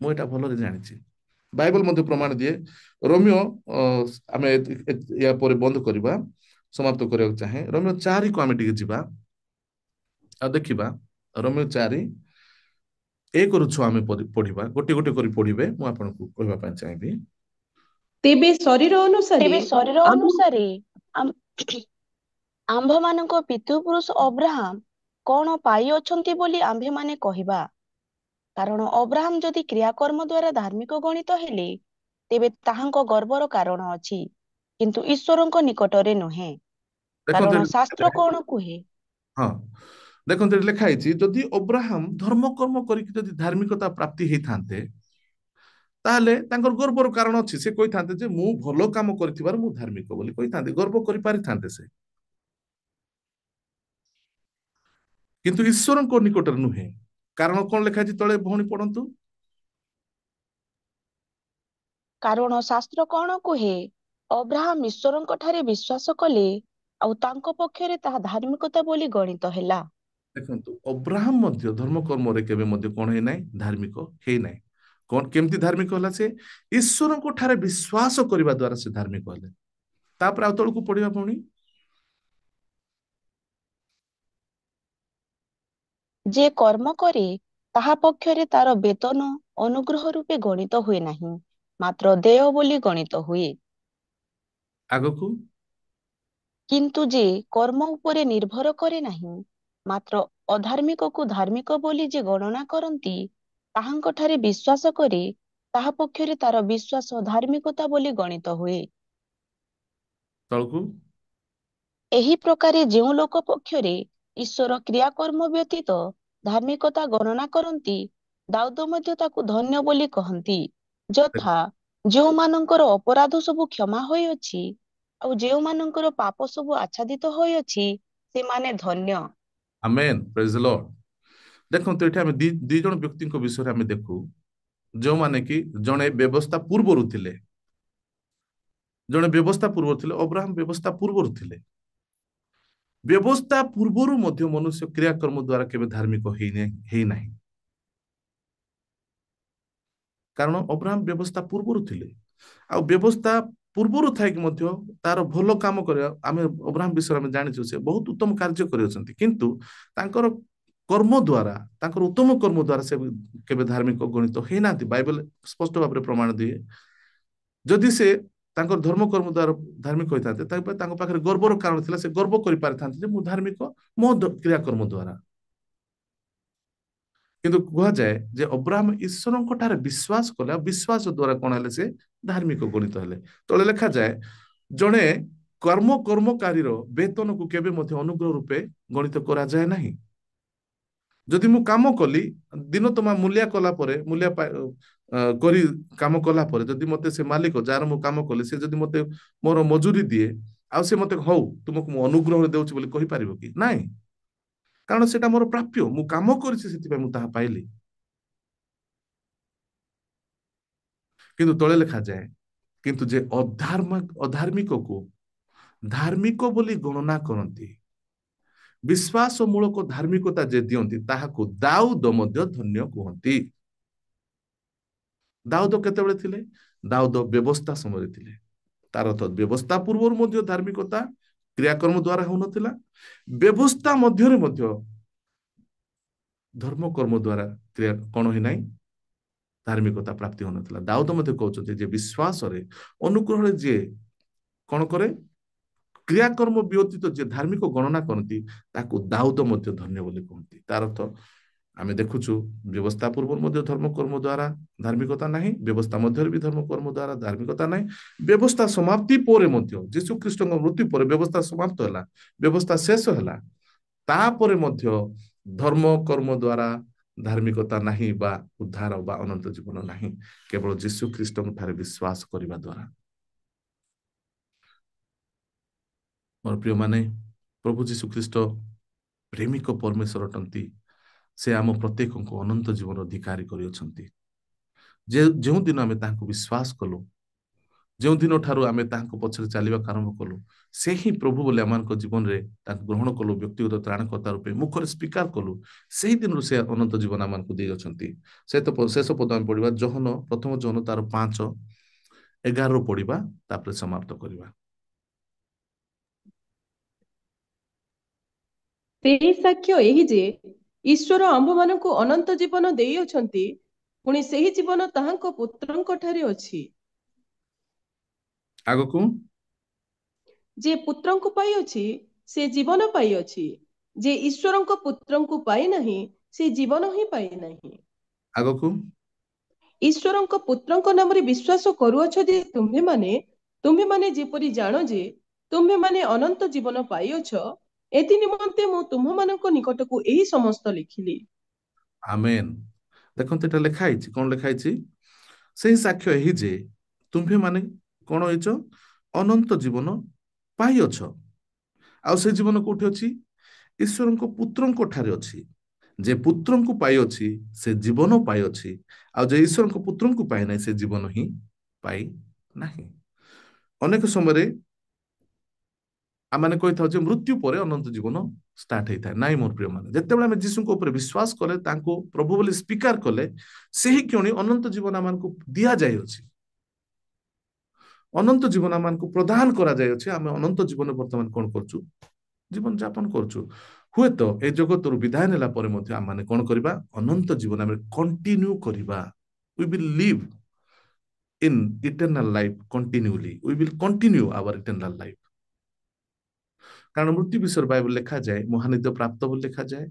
ମୁଁ ଏଇଟା ଭଲରେ ଜାଣିଛି। ବାଇବଲ ମଧ୍ୟ ପ୍ରମାଣ ଦିଏ। ରୋମିଓ, ଆମେ ୟା ପରେ ବନ୍ଦ କରିବା, ସମାପ୍ତ କରିବାକୁ ଚାହେଁ। ରୋମିଓ 4କୁ ଆମେ ଟିକେ ଯିବା ଆଉ ଦେଖିବା। ରୋମିଓ 4 ଏକ ରୁ 6 ଆମେ ପଢିବା, ଗୋଟେ ଗୋଟେ କରି ପଢିବେ। ମୁଁ ଆପଣଙ୍କୁ କହିବା ପାଇଁ ଚାହିଁବି। ତେବେ ଶରୀର ଅନୁସାରେ ତେବେ ଶରୀର ଆମ ଅନୁସାରେ ଆମ୍- ଆମ୍ଭମାନଙ୍କ ପିତୃପୁରୁଷ ଅବ୍ରାହମ କଣ ପାଇଅଛନ୍ତି ବୋଲି ଆମ୍ଭେମାନେ କହିବା? କାରଣ ଅବ୍ରାହମ ଯଦି କ୍ରିୟାକର୍ମ ଦ୍ୱାରା ଧାର୍ମିକ ଗଣିତ ହେଲେ, ତେବେ ତାହାଙ୍କ ଗର୍ବର କାରଣ ଅଛି, କିନ୍ତୁ ଈଶ୍ୱରଙ୍କ ନିକଟରେ ନୁହେଁ। ଦେଖନ୍ତୁ କାରଣ ଏଠି ଶାସ୍ତ୍ର କଣ କୁହେ? ହଁ, ଦେଖନ୍ତୁ ଏଠି ଲେଖା ହେଇଛି, ଯଦି ଅବ୍ରାହମ ଧର୍ମ କର୍ମ କରିକି ଯଦି ଧାର୍ମିକତା ପ୍ରାପ୍ତି ହେଇଥାନ୍ତେ, ତାହେଲେ ତାଙ୍କର ଗର୍ବର କାରଣ ଅଛି। ସେ କହିଥାନ୍ତେ ଯେ ମୁଁ ଭଲ କାମ କରିଥିବାରୁ ମୁଁ ଧାର୍ମିକ ବୋଲି କହିଥାନ୍ତେ, ଗର୍ବ କରିପାରିଥାନ୍ତେ ସେ। କିନ୍ତୁ ଈଶ୍ୱରଙ୍କ ନିକଟରେ ନୁହେଁ। କାରଣ କଣ ଲେଖା ହେଇଛି ତଳେ ଭଉଣୀ ପଢନ୍ତୁ। କାରଣ ଶାସ୍ତ୍ର କଣ କୁହେ? ଅବ୍ରାହମ ଈଶ୍ୱରଙ୍କ ଠାରେ ବିଶ୍ୱାସ କଲେ, ଆଉ ତାଙ୍କ ପକ୍ଷରେ ତାହା ଧାର୍ମିକତା ବୋଲି ଗଣିତ ହେଲା। ଦେଖନ୍ତୁ ଅବ୍ରାହମ ମଧ୍ୟ ଧର୍ମ କର୍ମରେ କେବେ ମଧ୍ୟ କଣ ହେଇନାହିଁ, ଧାର୍ମିକ ହେଇନାହିଁ। କଣ କେମିତି ଧାର୍ମିକ ହେଲା ସେ? ଈଶ୍ୱରଙ୍କ ଠାରେ ବିଶ୍ୱାସ କରିବା ଦ୍ୱାରା ସେ ଧାର୍ମିକ ହେଲେ। ତାପରେ ଆଉ ତଳକୁ ପଢିବା ଭଉଣୀ। ଯେ କର୍ମ କରେ, ତାହା ପକ୍ଷରେ ତାର ବେତନ ଅନୁଗ୍ରହ ରୂପେ ଗଣିତ ହୁଏ ନାହିଁ, ମାତ୍ର ଦେୟ ବୋଲି ଗଣିତ ହୁଏ। ଆଗକୁ କିନ୍ତୁ ଯେ କର୍ମ ଉପରେ ନିର୍ଭର କରେ ନାହିଁ, ମାତ୍ର ଅଧାର୍ମିକକୁ ଧାର୍ମିକ ବୋଲି ଯେ ଗଣନା କରନ୍ତି, ତାହାଙ୍କ ଠାରେ ବିଶ୍ୱାସ କରେ, ତାହା ପକ୍ଷରେ ତାର ବିଶ୍ୱାସ ଧାର୍ମିକତା ବୋଲି ଗଣିତ ହୁଏ। ତଳକୁ ଏହି ପ୍ରକାରେ ଯେଉଁ ଲୋକ ପକ୍ଷରେ ଈଶ୍ୱର କ୍ରିୟାକର୍ମ ବ୍ୟତୀତ ଧାର୍ମିକତା ଗଣନା କରନ୍ତି, ଦାଉଦ ମଧ୍ୟ ତାକୁ ଧନ୍ୟ ବୋଲି କହନ୍ତି। ଯଥା, ଯେଉଁମାନଙ୍କର ଅପରାଧ ସବୁ କ୍ଷମା ହୋଇଅଛି, ଆଉ ଯେଉଁମାନଙ୍କର ପାପ ସବୁ ଆଚ୍ଛାଦିତ ହୋଇଅଛି, ସେମାନେ ଧନ୍ୟ। ଆମେନ୍, ପ୍ରେଜ୍ ଦ ଲର୍ଡ। ଦେଖନ୍ତୁ ଏଠି ଆମେ ଦି ଜଣ ବ୍ୟକ୍ତିଙ୍କ ବିଷୟରେ ଆମେ ଦେଖୁ, ଯେଉଁମାନେ କି ଜଣେ ବ୍ୟବସ୍ଥା ପୂର୍ବରୁ ଥିଲେ। ଜଣେ ବ୍ୟବସ୍ଥା ପୂର୍ବରୁ ଥିଲେ, ଅବ୍ରାହମ ବ୍ୟବସ୍ଥା ପୂର୍ବରୁ ଥିଲେ। ବ୍ୟବସ୍ଥା ପୂର୍ବରୁ ମଧ୍ୟ ମନୁଷ୍ୟ କ୍ରିୟାକର୍ମ ଦ୍ୱାରା କେବେ ଧାର୍ମିକ ହେଇନାହିଁ। କାରଣ ଅବ୍ରାହମ ବ୍ୟବସ୍ଥା ପୂର୍ବରୁ ଥିଲେ। ଆଉ ବ୍ୟବସ୍ଥା ପୂର୍ବରୁ ଥାଇକି ମଧ୍ୟ ତାର ଭଲ କାମ କରିବା, ଆମେ ଅବ୍ରାହମ ବିଷୟରେ ଆମେ ଜାଣିଛୁ ସେ ବହୁତ ଉତ୍ତମ କାର୍ଯ୍ୟ କରିଅଛନ୍ତି, କିନ୍ତୁ ତାଙ୍କର କର୍ମ ଦ୍ୱାରା, ତାଙ୍କର ଉତ୍ତମ କର୍ମ ଦ୍ୱାରା ସେ କେବେ ଧାର୍ମିକ ଗଣିତ ହେଇନାହାନ୍ତି। ବାଇବେଲ ସ୍ପଷ୍ଟ ଭାବରେ ପ୍ରମାଣ ଦିଏ। ଯଦି ସେ ତାଙ୍କର ଧର୍ମ କର୍ମ ଦ୍ୱାରା ଧାର୍ମିକ ହୋଇଥାନ୍ତେ, ତେବେ ତାଙ୍କ ପାଖରେ ଗର୍ବର କାରଣ ଥିଲା। ସେ ଗର୍ବ କରିପାରିଥାନ୍ତେ ଯେ ମୁଁ ଧାର୍ମିକ ମୋ କ୍ରିୟାକର୍ମ ଦ୍ୱାରା। କିନ୍ତୁ କୁହାଯାଏ ଯେ ଅବ୍ରାହମ ଈଶ୍ୱରଙ୍କ ଠାରେ ବିଶ୍ୱାସ କଲେ, ଆଉ ବିଶ୍ୱାସ ଦ୍ୱାରା କଣ ହେଲେ? ସେ ଧାର୍ମିକ ଗଣିତ ହେଲେ। ତଳେ ଲେଖାଯାଏ, ଜଣେ କର୍ମକାରୀର ବେତନକୁ କେବେ ମଧ୍ୟ ଅନୁଗ୍ରହ ରୂପେ ଗଣିତ କରାଯାଏ ନାହିଁ। ଯଦି ମୁଁ କାମ କଲି, ଦିନ ତମା ମୂଲ୍ୟା କଲା ପରେ, କରି କାମ କଲା ପରେ, ଯଦି ମତେ ସେ ମାଲିକ ଯାହାର ମୁଁ କାମ କଲି, ସେ ଯଦି ମତେ ମୋର ମଜୁରୀ ଦିଏ, ଆଉ ସେ ମତେ ହଉ ତୁମକୁ ମୁଁ ଅନୁଗ୍ରହରେ ଦେଉଛି ବୋଲି କହିପାରିବ କି? ନାଇଁ, କାରଣ ସେଟା ମୋର ପ୍ରାପ୍ୟ। ମୁଁ କାମ କରିଛି, ସେଥିପାଇଁ ମୁଁ ତାହା ପାଇଲି। କିନ୍ତୁ ତଳେ ଲେଖାଯାଏ, କିନ୍ତୁ ଯେ ଅଧାର୍ମିକକୁ ଧାର୍ମିକ ବୋଲି ଗଣନା କରନ୍ତି, ବିଶ୍ୱାସ ମୂଳକ ଧାର୍ମିକତା ଯେ ଦିଅନ୍ତି, ତାହାକୁ ଦାଉଦ ମଧ୍ୟ ଧନ୍ୟ କୁହନ୍ତି। ଦାଉଦ କେତେବେଳେ ଥିଲେ? ଦାଉଦ ବ୍ୟବସ୍ଥା ସମୟରେ ଥିଲେ। ତାର ଅର୍ଥ ବ୍ୟବସ୍ଥା ପୂର୍ବରୁ ମଧ୍ୟ ଧାର୍ମିକତା କ୍ରିୟାକର୍ମ ଦ୍ୱାରା ହେଉନଥିଲା, ବ୍ୟବସ୍ଥା ମଧ୍ୟରେ ମଧ୍ୟ ଧର୍ମ କର୍ମ ଦ୍ୱାରା କ୍ରିୟା କଣ ହେଇନାହିଁ, ଧାର୍ମିକତା ପ୍ରାପ୍ତି ହେଉନଥିଲା। ଦାଉଦ ମଧ୍ୟ କହୁଛନ୍ତି ଯେ ବିଶ୍ୱାସରେ, ଅନୁଗ୍ରହରେ ଯିଏ କଣ କରେ, କ୍ରିୟାକର୍ମ ବ୍ୟତୀତ ଯିଏ ଧାର୍ମିକ ଗଣନା କରନ୍ତି, ତାକୁ ଦାଉଦ ମଧ୍ୟ ଧନ୍ୟ ବୋଲି କୁହନ୍ତି। ତାର ଅର୍ଥ ଆମେ ଦେଖୁଛୁ, ବ୍ୟବସ୍ଥା ପୂର୍ବରୁ ମଧ୍ୟ ଧର୍ମ କର୍ମ ଦ୍ୱାରା ଧାର୍ମିକତା ନାହିଁ, ବ୍ୟବସ୍ଥା ମଧ୍ୟରେ ବି ଧର୍ମ କର୍ମ ଦ୍ୱାରା ଧାର୍ମିକତା ନାହିଁ। ବ୍ୟବସ୍ଥା ସମାପ୍ତି ପରେ ମଧ୍ୟ, ଯୀଶୁ ଖ୍ରୀଷ୍ଟଙ୍କ ମୃତ୍ୟୁ ପରେ ବ୍ୟବସ୍ଥା ସମାପ୍ତ ହେଲା, ବ୍ୟବସ୍ଥା ଶେଷ ହେଲା, ତାପରେ ମଧ୍ୟ ଧର୍ମ କର୍ମ ଦ୍ୱାରା ଧାର୍ମିକତା ନାହିଁ, ବା ଉଦ୍ଧାର ବା ଅନନ୍ତ ଜୀବନ ନାହିଁ, କେବଳ ଯୀଶୁ ଖ୍ରୀଷ୍ଟଙ୍କ ଠାରେ ବିଶ୍ୱାସ କରିବା ଦ୍ୱାରା। ମୋର ପ୍ରିୟ ମାନେ, ପ୍ରଭୁ ଯୀଶୁ ଖ୍ରୀଷ୍ଟ ପ୍ରେମିକ ପରମେଶ୍ୱର ଅଟନ୍ତି। ସେ ଆମ ପ୍ରତ୍ୟେକଙ୍କୁ ଅନନ୍ତ ଜୀବନ ଅଧିକାରୀ କରିଅଛନ୍ତି। ଯେଉଁ ଦିନ ଆମେ ତାହାଙ୍କୁ ବିଶ୍ୱାସ କଲୁ, ଯେଉଁ ଦିନ ଠାରୁ ଆମେ ତାହାଙ୍କ ପଛରେ ଚାଲିବାକୁ ଆରମ୍ଭ କଲୁ, ସେହି ପ୍ରଭୁ ବୋଲି ଆମମାନଙ୍କ ଜୀବନରେ ତାଙ୍କୁ ଗ୍ରହଣ କଲୁ, ବ୍ୟକ୍ତିଗତ ତ୍ରାଣକର୍ତ୍ତା ରୂପେ ମୁଖରେ ସ୍ୱୀକାର କଲୁ, ସେହି ଦିନରୁ ସେ ଅନନ୍ତ ଜୀବନ ଆମମାନଙ୍କୁ ଦେଇଅଛନ୍ତି। ଶେଷ ପଦ ଆମେ ପଢିବା, ପ୍ରଥମ ଜୋହନ ତାର 5:11 ପଢିବା, ତାପରେ ସମାପ୍ତ କରିବା। ସେହି ସାକ୍ଷ୍ୟ ଏହି ଯେ ଈଶ୍ୱର ଆମ୍ଭମାନଙ୍କୁ ଅନନ୍ତ ଜୀବନ ଦେଇଅଛନ୍ତି, ପୁଣି ସେହି ଜୀବନ ତାହାଙ୍କ ପୁତ୍ରଙ୍କ ଠାରେ ଅଛି। ଆଗକୁ ଯେ ପୁତ୍ରଙ୍କୁ ପାଇଅଛି ସେ ଜୀବନ ପାଇଅଛି, ଯେ ଈଶ୍ୱରଙ୍କ ପୁତ୍ରଙ୍କୁ ପାଇନାହିଁ ସେ ଜୀବନ ହିଁ ପାଇନାହିଁ। ଆଗକୁ ଈଶ୍ୱରଙ୍କ ପୁତ୍ରଙ୍କ ନାମରେ ବିଶ୍ୱାସ କରୁଅଛ ଯେ ତୁମ୍ଭେମାନେ ଯେପରି ଜାଣ ଯେ ତୁମ୍ଭେମାନେ ଅନନ୍ତ ଜୀବନ ପାଇଅଛ, ଏଥି ନିମନ୍ତେ ମୁଁ ତୁମ୍ଭମାନଙ୍କ ନିକଟକୁ ଏହି ସମସ୍ତ ଲେଖିଲି। ଆମେନ୍। ଦେଖନ୍ତୁ ଏଟା ଲେଖା ହେଇଛି, କଣ ଲେଖା ହେଇଛି? ସେହି ସାକ୍ଷ୍ୟ ଏହି ଯେ ତୁମ୍ଭେମାନେ କଣ ହେଇଛ? ଅନନ୍ତ ଜୀବନ ପାଇଅଛ। ଆଉ ସେ ଜୀବନ କୋଉଠି ଅଛି? ଈଶ୍ୱରଙ୍କ ପୁତ୍ରଙ୍କ ଠାରେ ଅଛି। ଯେ ପୁତ୍ରଙ୍କୁ ପାଇଅଛି ସେ ଜୀବନ ପାଇଅଛି, ଆଉ ଯେ ଈଶ୍ୱରଙ୍କ ପୁତ୍ରଙ୍କୁ ପାଇନାହିଁ ସେ ଜୀବନ ହିଁ ପାଇ ନାହିଁ। ଅନେକ ସମୟରେ ଆମେ କହିଥାଉ ଯେ ମୃତ୍ୟୁ ପରେ ଅନନ୍ତ ଜୀବନ ଷ୍ଟାର୍ଟ ହେଇଥାଏ। ନାଇଁ ମୋର ପ୍ରିୟ ମାନେ, ଯେତେବେଳେ ଆମେ ଯୀଶୁଙ୍କ ଉପରେ ବିଶ୍ୱାସ କଲେ, ତାଙ୍କୁ ପ୍ରଭୁ ବୋଲି ସ୍ୱୀକାର କଲେ, ସେହି କ୍ଷଣି ଅନନ୍ତ ଜୀବନ ଆମକୁ ଦିଆଯାଇଅଛି। ଅନନ୍ତ ଜୀବନ ଆମକୁ ପ୍ରଦାନ କରାଯାଇଅଛି। ଆମେ ଅନନ୍ତ ଜୀବନ ବର୍ତ୍ତମାନ କଣ କରୁଛୁ? ଜୀବନ ଯାପନ କରୁଛୁ। ହୁଏତ ଏ ଜଗତରୁ ବିଦାୟ ନେଲା ପରେ ମଧ୍ୟ ଆମେ କଣ କରିବା? ଅନନ୍ତ ଜୀବନ ଆମେ କଣ୍ଟିନ୍ୟୁ କରିବା। We will live in eternal life continually. We will continue our eternal life. କାରଣ ମୃତ୍ୟୁ ବିଷୟରେ ବାଇବଲ ଲେଖାଯାଏ ମହାନିଦ ପ୍ରାପ୍ତ ବୋଲି ଲେଖାଯାଏ,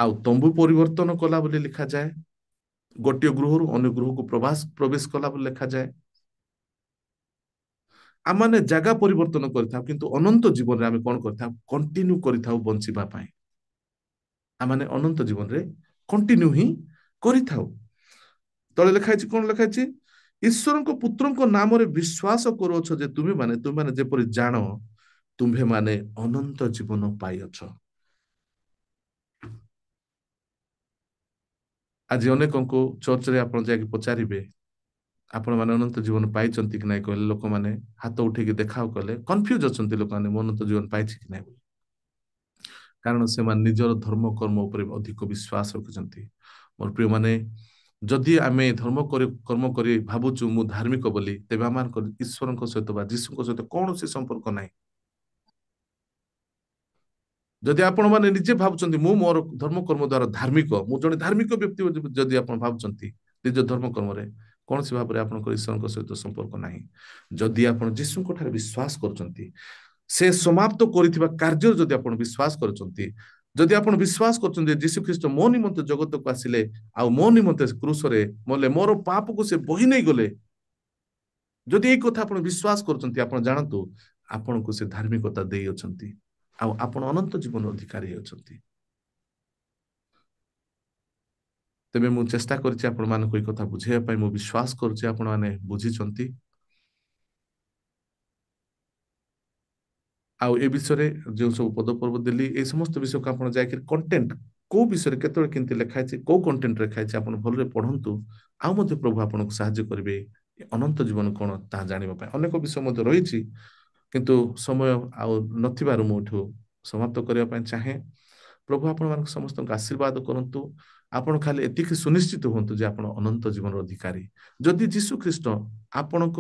ଆଉ ତମ୍ବୁ ପରିବର୍ତ୍ତନ କଲା ବୋଲି ଲେଖାଯାଏ, ଗୋଟିଏ ଗୃହରୁ ଅନ୍ୟ ଗୃହକୁ ପ୍ରବେଶ କଲା ବୋଲି ଲେଖାଯାଏ। ଆମେ ଜାଗା ପରିବର୍ତ୍ତନ କରିଥାଉ, କିନ୍ତୁ ଅନନ୍ତ ଜୀବନରେ ଆମେ କଣ କରିଥାଉ? କଣ୍ଟିନ୍ୟୁ କରିଥାଉ ବଞ୍ଚିବା ପାଇଁ। ଆମେ ଅନନ୍ତ ଜୀବନରେ କଣ୍ଟିନ୍ୟୁ ହିଁ କରିଥାଉ। ତଳେ ଲେଖା ହେଇଛି, କଣ ଲେଖା ହେଇଛି? ଈଶ୍ୱରଙ୍କ ପୁତ୍ରଙ୍କ ନାମରେ ବିଶ୍ୱାସ କରୁଅଛ ଯେ ତୁମେମାନେ ଯେପରି ଜାଣ ତୁମ୍ଭେମାନେ ଅନନ୍ତ ଜୀବନ ପାଇଅଛ। ଆଜି ଅନେକଙ୍କୁ ଚର୍ଚ୍ଚରେ ଆପଣ ଯାଇକି ପଚାରିବେ, ଆପଣମାନେ ଅନନ୍ତ ଜୀବନ ପାଇଛନ୍ତି କି ନାଇଁ କହିଲେ, ଲୋକମାନେ ହାତ ଉଠେଇକି ଦେଖାଉ କଲେ କନଫ୍ୟୁଜ ଅଛନ୍ତି ଲୋକମାନେ, ମୁଁ ଅନନ୍ତ ଜୀବନ ପାଇଛି କି ନାଇଁ ବୋଲି। କାରଣ ସେମାନେ ନିଜର ଧର୍ମ କର୍ମ ଉପରେ ଅଧିକ ବିଶ୍ୱାସ ରଖୁଛନ୍ତି। ମୋର ପ୍ରିୟମାନେ, ଯଦି ଆମେ କର୍ମ କରି ଭାବୁଛୁ ମୁଁ ଧାର୍ମିକ ବୋଲି, ତେବେ ଆମମାନଙ୍କର ଈଶ୍ୱରଙ୍କ ସହିତ ବା ଯୀଶୁଙ୍କ ସହିତ କୌଣସି ସମ୍ପର୍କ ନାହିଁ। ଯଦି ଆପଣମାନେ ନିଜେ ଭାବୁଛନ୍ତି ମୁଁ ମୋର ଧର୍ମ କର୍ମ ଦ୍ୱାରା ଧାର୍ମିକ, ମୁଁ ଜଣେ ଧାର୍ମିକ ବ୍ୟକ୍ତି ଯଦି ଆପଣ ଭାବୁଛନ୍ତି ନିଜ ଧର୍ମ କର୍ମରେ, କୌଣସି ଭାବରେ ଆପଣଙ୍କର ଈଶ୍ୱରଙ୍କ ସହିତ ସମ୍ପର୍କ ନାହିଁ। ଯଦି ଆପଣ ଯୀଶୁଙ୍କ ଠାରେ ବିଶ୍ୱାସ କରୁଛନ୍ତି, ସେ ସମାପ୍ତ କରିଥିବା କାର୍ଯ୍ୟ ଯଦି ଆପଣ ବିଶ୍ୱାସ କରୁଛନ୍ତି, ଯଦି ଆପଣ ବିଶ୍ୱାସ କରୁଛନ୍ତି ଯେ ଯୀଶୁ ଖ୍ରୀଷ୍ଟ ମୋ ନିମନ୍ତେ ଜଗତକୁ ଆସିଲେ, ଆଉ ମୋ ନିମନ୍ତେ କ୍ରୁଶରେ ମଲେ, ମୋର ପାପକୁ ସେ ବୋହି ନେଇ ଗଲେ, ଯଦି ଏଇ କଥା ଆପଣ ବିଶ୍ୱାସ କରୁଛନ୍ତି, ଆପଣ ଜାଣନ୍ତୁ ଆପଣଙ୍କୁ ସେ ଧାର୍ମିକତା ଦେଇଅଛନ୍ତି, ଆଉ ଆପଣ ଅନନ୍ତ ଜୀବନ ଅଧିକାରୀ ଅଛନ୍ତି। ତେବେ ମୁଁ ଚେଷ୍ଟା କରିଛି ଆପଣମାନଙ୍କୁ ଏଇ କଥା ବୁଝେଇବା ପାଇଁ। ମୁଁ ବିଶ୍ୱାସ କରୁଛି ଆପଣମାନେ ବୁଝିଛନ୍ତି। ଆଉ ଏ ବିଷୟରେ ଯେଉଁ ସବୁ ପଦପର୍ବ ଦେଲି, এই ସମସ୍ତ ବିଷୟକୁ ଆପଣ ଯାଇକି କଣ୍ଟେଣ୍ଟ କୋଉ ବିଷୟରେ କେତେବେଳେ କେମିତି ଲେଖା ହେଇଛି, କୋଉ କଣ୍ଟେଣ୍ଟ ଲେଖା ହେଇଛି ଆପଣ ଭଲରେ ପଢନ୍ତୁ। ଆଉ ମଧ୍ୟ ପ୍ରଭୁ ଆପଣଙ୍କୁ ସାହାଯ୍ୟ କରିବେ ଅନନ୍ତ ଜୀବନ କଣ ତାହା ଜାଣିବା ପାଇଁ। ଅନେକ ବିଷୟ ମଧ୍ୟ ରହିଛି, କିନ୍ତୁ ସମୟ ଆଉ ନଥିବାରୁ ମୁଁ ଏଠୁ ସମାପ୍ତ କରିବା ପାଇଁ ଚାହେଁ। ପ୍ରଭୁ ଆପଣମାନଙ୍କୁ ସମସ୍ତଙ୍କୁ ଆଶୀର୍ବାଦ କରନ୍ତୁ। ଆପଣ ଖାଲି ଏତିକି ସୁନିଶ୍ଚିତ ହୁଅନ୍ତୁ ଯେ ଆପଣ ଅନନ୍ତ ଜୀବନର ଅଧିକାରୀ। ଯଦି ଯୀଶୁ ଖ୍ରୀଷ୍ଟ ଆପଣଙ୍କ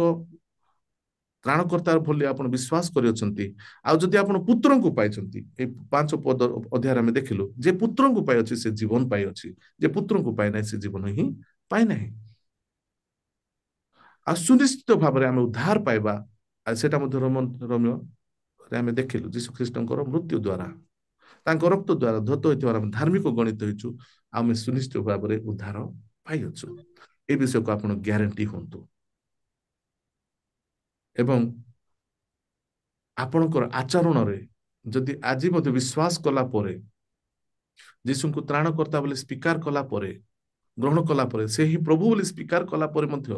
ତ୍ରାଣକର୍ତ୍ତା ବୋଲି ଆପଣ ବିଶ୍ୱାସ କରିଅଛନ୍ତି, ଆଉ ଯଦି ଆପଣ ପୁତ୍ରଙ୍କୁ ପାଇଛନ୍ତି, এই 5 ପଦ ଅଧ୍ୟାୟରେ ଆମେ ଦେଖିଲୁ, ଯେ ପୁତ୍ରଙ୍କୁ ପାଇଅଛି ସେ ଜୀବନ ପାଇଅଛି, ଯେ ପୁତ୍ରଙ୍କୁ ପାଇନାହିଁ ସେ ଜୀବନ ହିଁ ପାଇନାହିଁ। ଆଉ ସୁନିଶ୍ଚିତ ଭାବରେ ଆମେ ଉଦ୍ଧାର ପାଇବା, ଆଉ ସେଟା ମଧ୍ୟ ରୋମୀୟରେ ଆମେ ଦେଖିଲୁ, ଯୀଶୁ ଖ୍ରୀଷ୍ଟଙ୍କର ମୃତ୍ୟୁ ଦ୍ୱାରା, ତାଙ୍କ ରକ୍ତ ଦ୍ୱାରା ଧୌତ ହୋଇଥିବାର ଆମେ ଧାର୍ମିକ ଗଣିତ ହେଇଛୁ, ଆମେ ସୁନିଶ୍ଚିତ ଭାବରେ ଉଦ୍ଧାର ପାଇଅଛୁ। ଏ ବିଷୟକୁ ଆପଣ ଗ୍ୟାରେଣ୍ଟି ହୁଅନ୍ତୁ। ଏବଂ ଆପଣଙ୍କର ଆଚରଣରେ ଯଦି ଆଜି ମଧ୍ୟ ବିଶ୍ୱାସ କଲା ପରେ, ଯୀଶୁଙ୍କୁ ତ୍ରାଣକର୍ତ୍ତା ବୋଲି ସ୍ୱୀକାର କଲା ପରେ, ଗ୍ରହଣ କଲା ପରେ, ସେହି ପ୍ରଭୁ ବୋଲି ସ୍ୱୀକାର କଲା ପରେ ମଧ୍ୟ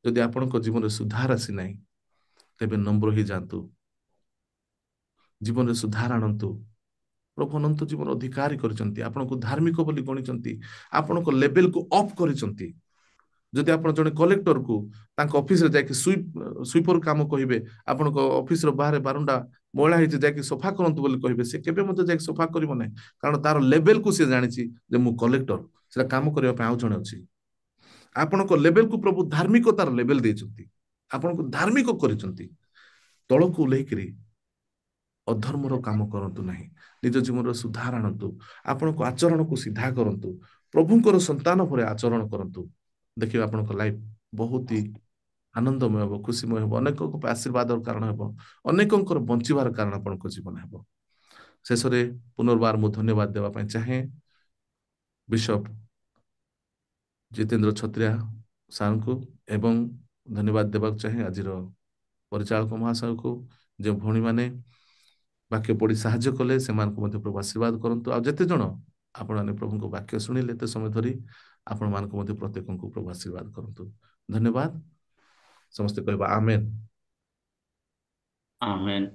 ଯଦି ଆପଣଙ୍କ ଜୀବନରେ ସୁଧାର ଆସିନାହିଁ, ତେବେ ନମ୍ର ହେଇଯାଆନ୍ତୁ, ଜୀବନରେ ସୁଧାର ଆଣନ୍ତୁ। ପ୍ରଭୁ ଅନନ୍ତ ଜୀବନ ଅଧିକାରୀ କରିଛନ୍ତି, ଆପଣଙ୍କୁ ଧାର୍ମିକ ବୋଲି ଗଣିଛନ୍ତି, ଆପଣଙ୍କ ଲେଭେଲକୁ ଅଫ୍ କରିଛନ୍ତି। ଯଦି ଆପଣ ଜଣେ କଲେକ୍ଟରକୁ ତାଙ୍କ ଅଫିସରେ ଯାଇକି ସୁଇପର କାମ କହିବେ, ଆପଣଙ୍କ ଅଫିସର ବାହାରେ ବାରଣ୍ଡା ମଇଳା ହେଇଛି ଯାଇକି ସଫା କରନ୍ତୁ ବୋଲି କହିବେ, ସେ କେବେ ମଧ୍ୟ ଯାଇକି ସଫା କରିବ ନାହିଁ। କାରଣ ତାର ଲେଭେଲକୁ ସେ ଜାଣିଛି ଯେ ମୁଁ କଲେକ୍ଟର, ସେଟା କାମ କରିବା ପାଇଁ ଆଉ ଜଣେ ଅଛି। ଆପଣଙ୍କ ଲେଭେଲକୁ ପ୍ରଭୁ ଧାର୍ମିକତାର ଲେଭେଲ ଦେଇଛନ୍ତି, ଆପଣଙ୍କୁ ଧାର୍ମିକ କରିଛନ୍ତି। ତଳକୁ ଓହ୍ଲେଇକିରି ଅଧର୍ମର କାମ କରନ୍ତୁ ନାହିଁ, ନିଜ ଜୀବନର ସୁଧାର ଆଣନ୍ତୁ, ଆପଣଙ୍କ ଆଚରଣକୁ ସିଧା କରନ୍ତୁ, ପ୍ରଭୁଙ୍କର ସନ୍ତାନ ଭଳି ଆଚରଣ କରନ୍ତୁ। ଦେଖିବେ ଆପଣଙ୍କ ଲାଇଫ ବହୁତ ହି ଆନନ୍ଦମୟ ହେବ, ଖୁସିମୟ ହେବ, ଅନେକଙ୍କ ପାଇଁ ଆଶୀର୍ବାଦର କାରଣ ହେବ, ଅନେକଙ୍କର ବଞ୍ଚିବାର କାରଣ ଆପଣଙ୍କ ଜୀବନ ହେବ। ଶେଷରେ ପୁନର୍ବାର ମୁଁ ଧନ୍ୟବାଦ ଦେବା ପାଇଁ ଚାହେଁ ବିଶପ ଜିତେନ୍ଦ୍ର ଛତ୍ରିଆ ସାର୍ଙ୍କୁ, ଏବଂ ଧନ୍ୟବାଦ ଦେବାକୁ ଚାହେଁ ଆଜିର ପରିଚାଳକ ମହାଶୟକୁ। ଯେଉଁ ଭଉଣୀମାନେ ବାକ୍ୟ ପଢି ସାହାଯ୍ୟ କଲେ ସେମାନଙ୍କୁ ମଧ୍ୟ ପ୍ରଭୁ ଆଶୀର୍ବାଦ କରନ୍ତୁ। ଆଉ ଯେତେ ଜଣ ଆପଣମାନେ ପ୍ରଭୁଙ୍କ ବାକ୍ୟ ଶୁଣିଲେ ଏତେ ସମୟ ଧରି, ଆପଣମାନଙ୍କୁ ମଧ୍ୟ ପ୍ରତ୍ୟେକଙ୍କୁ ପ୍ରଭୁ ଆଶୀର୍ବାଦ କରନ୍ତୁ। ଧନ୍ୟବାଦ। ସମସ୍ତେ କହିବା ଆମେନ୍। ଆମେନ୍।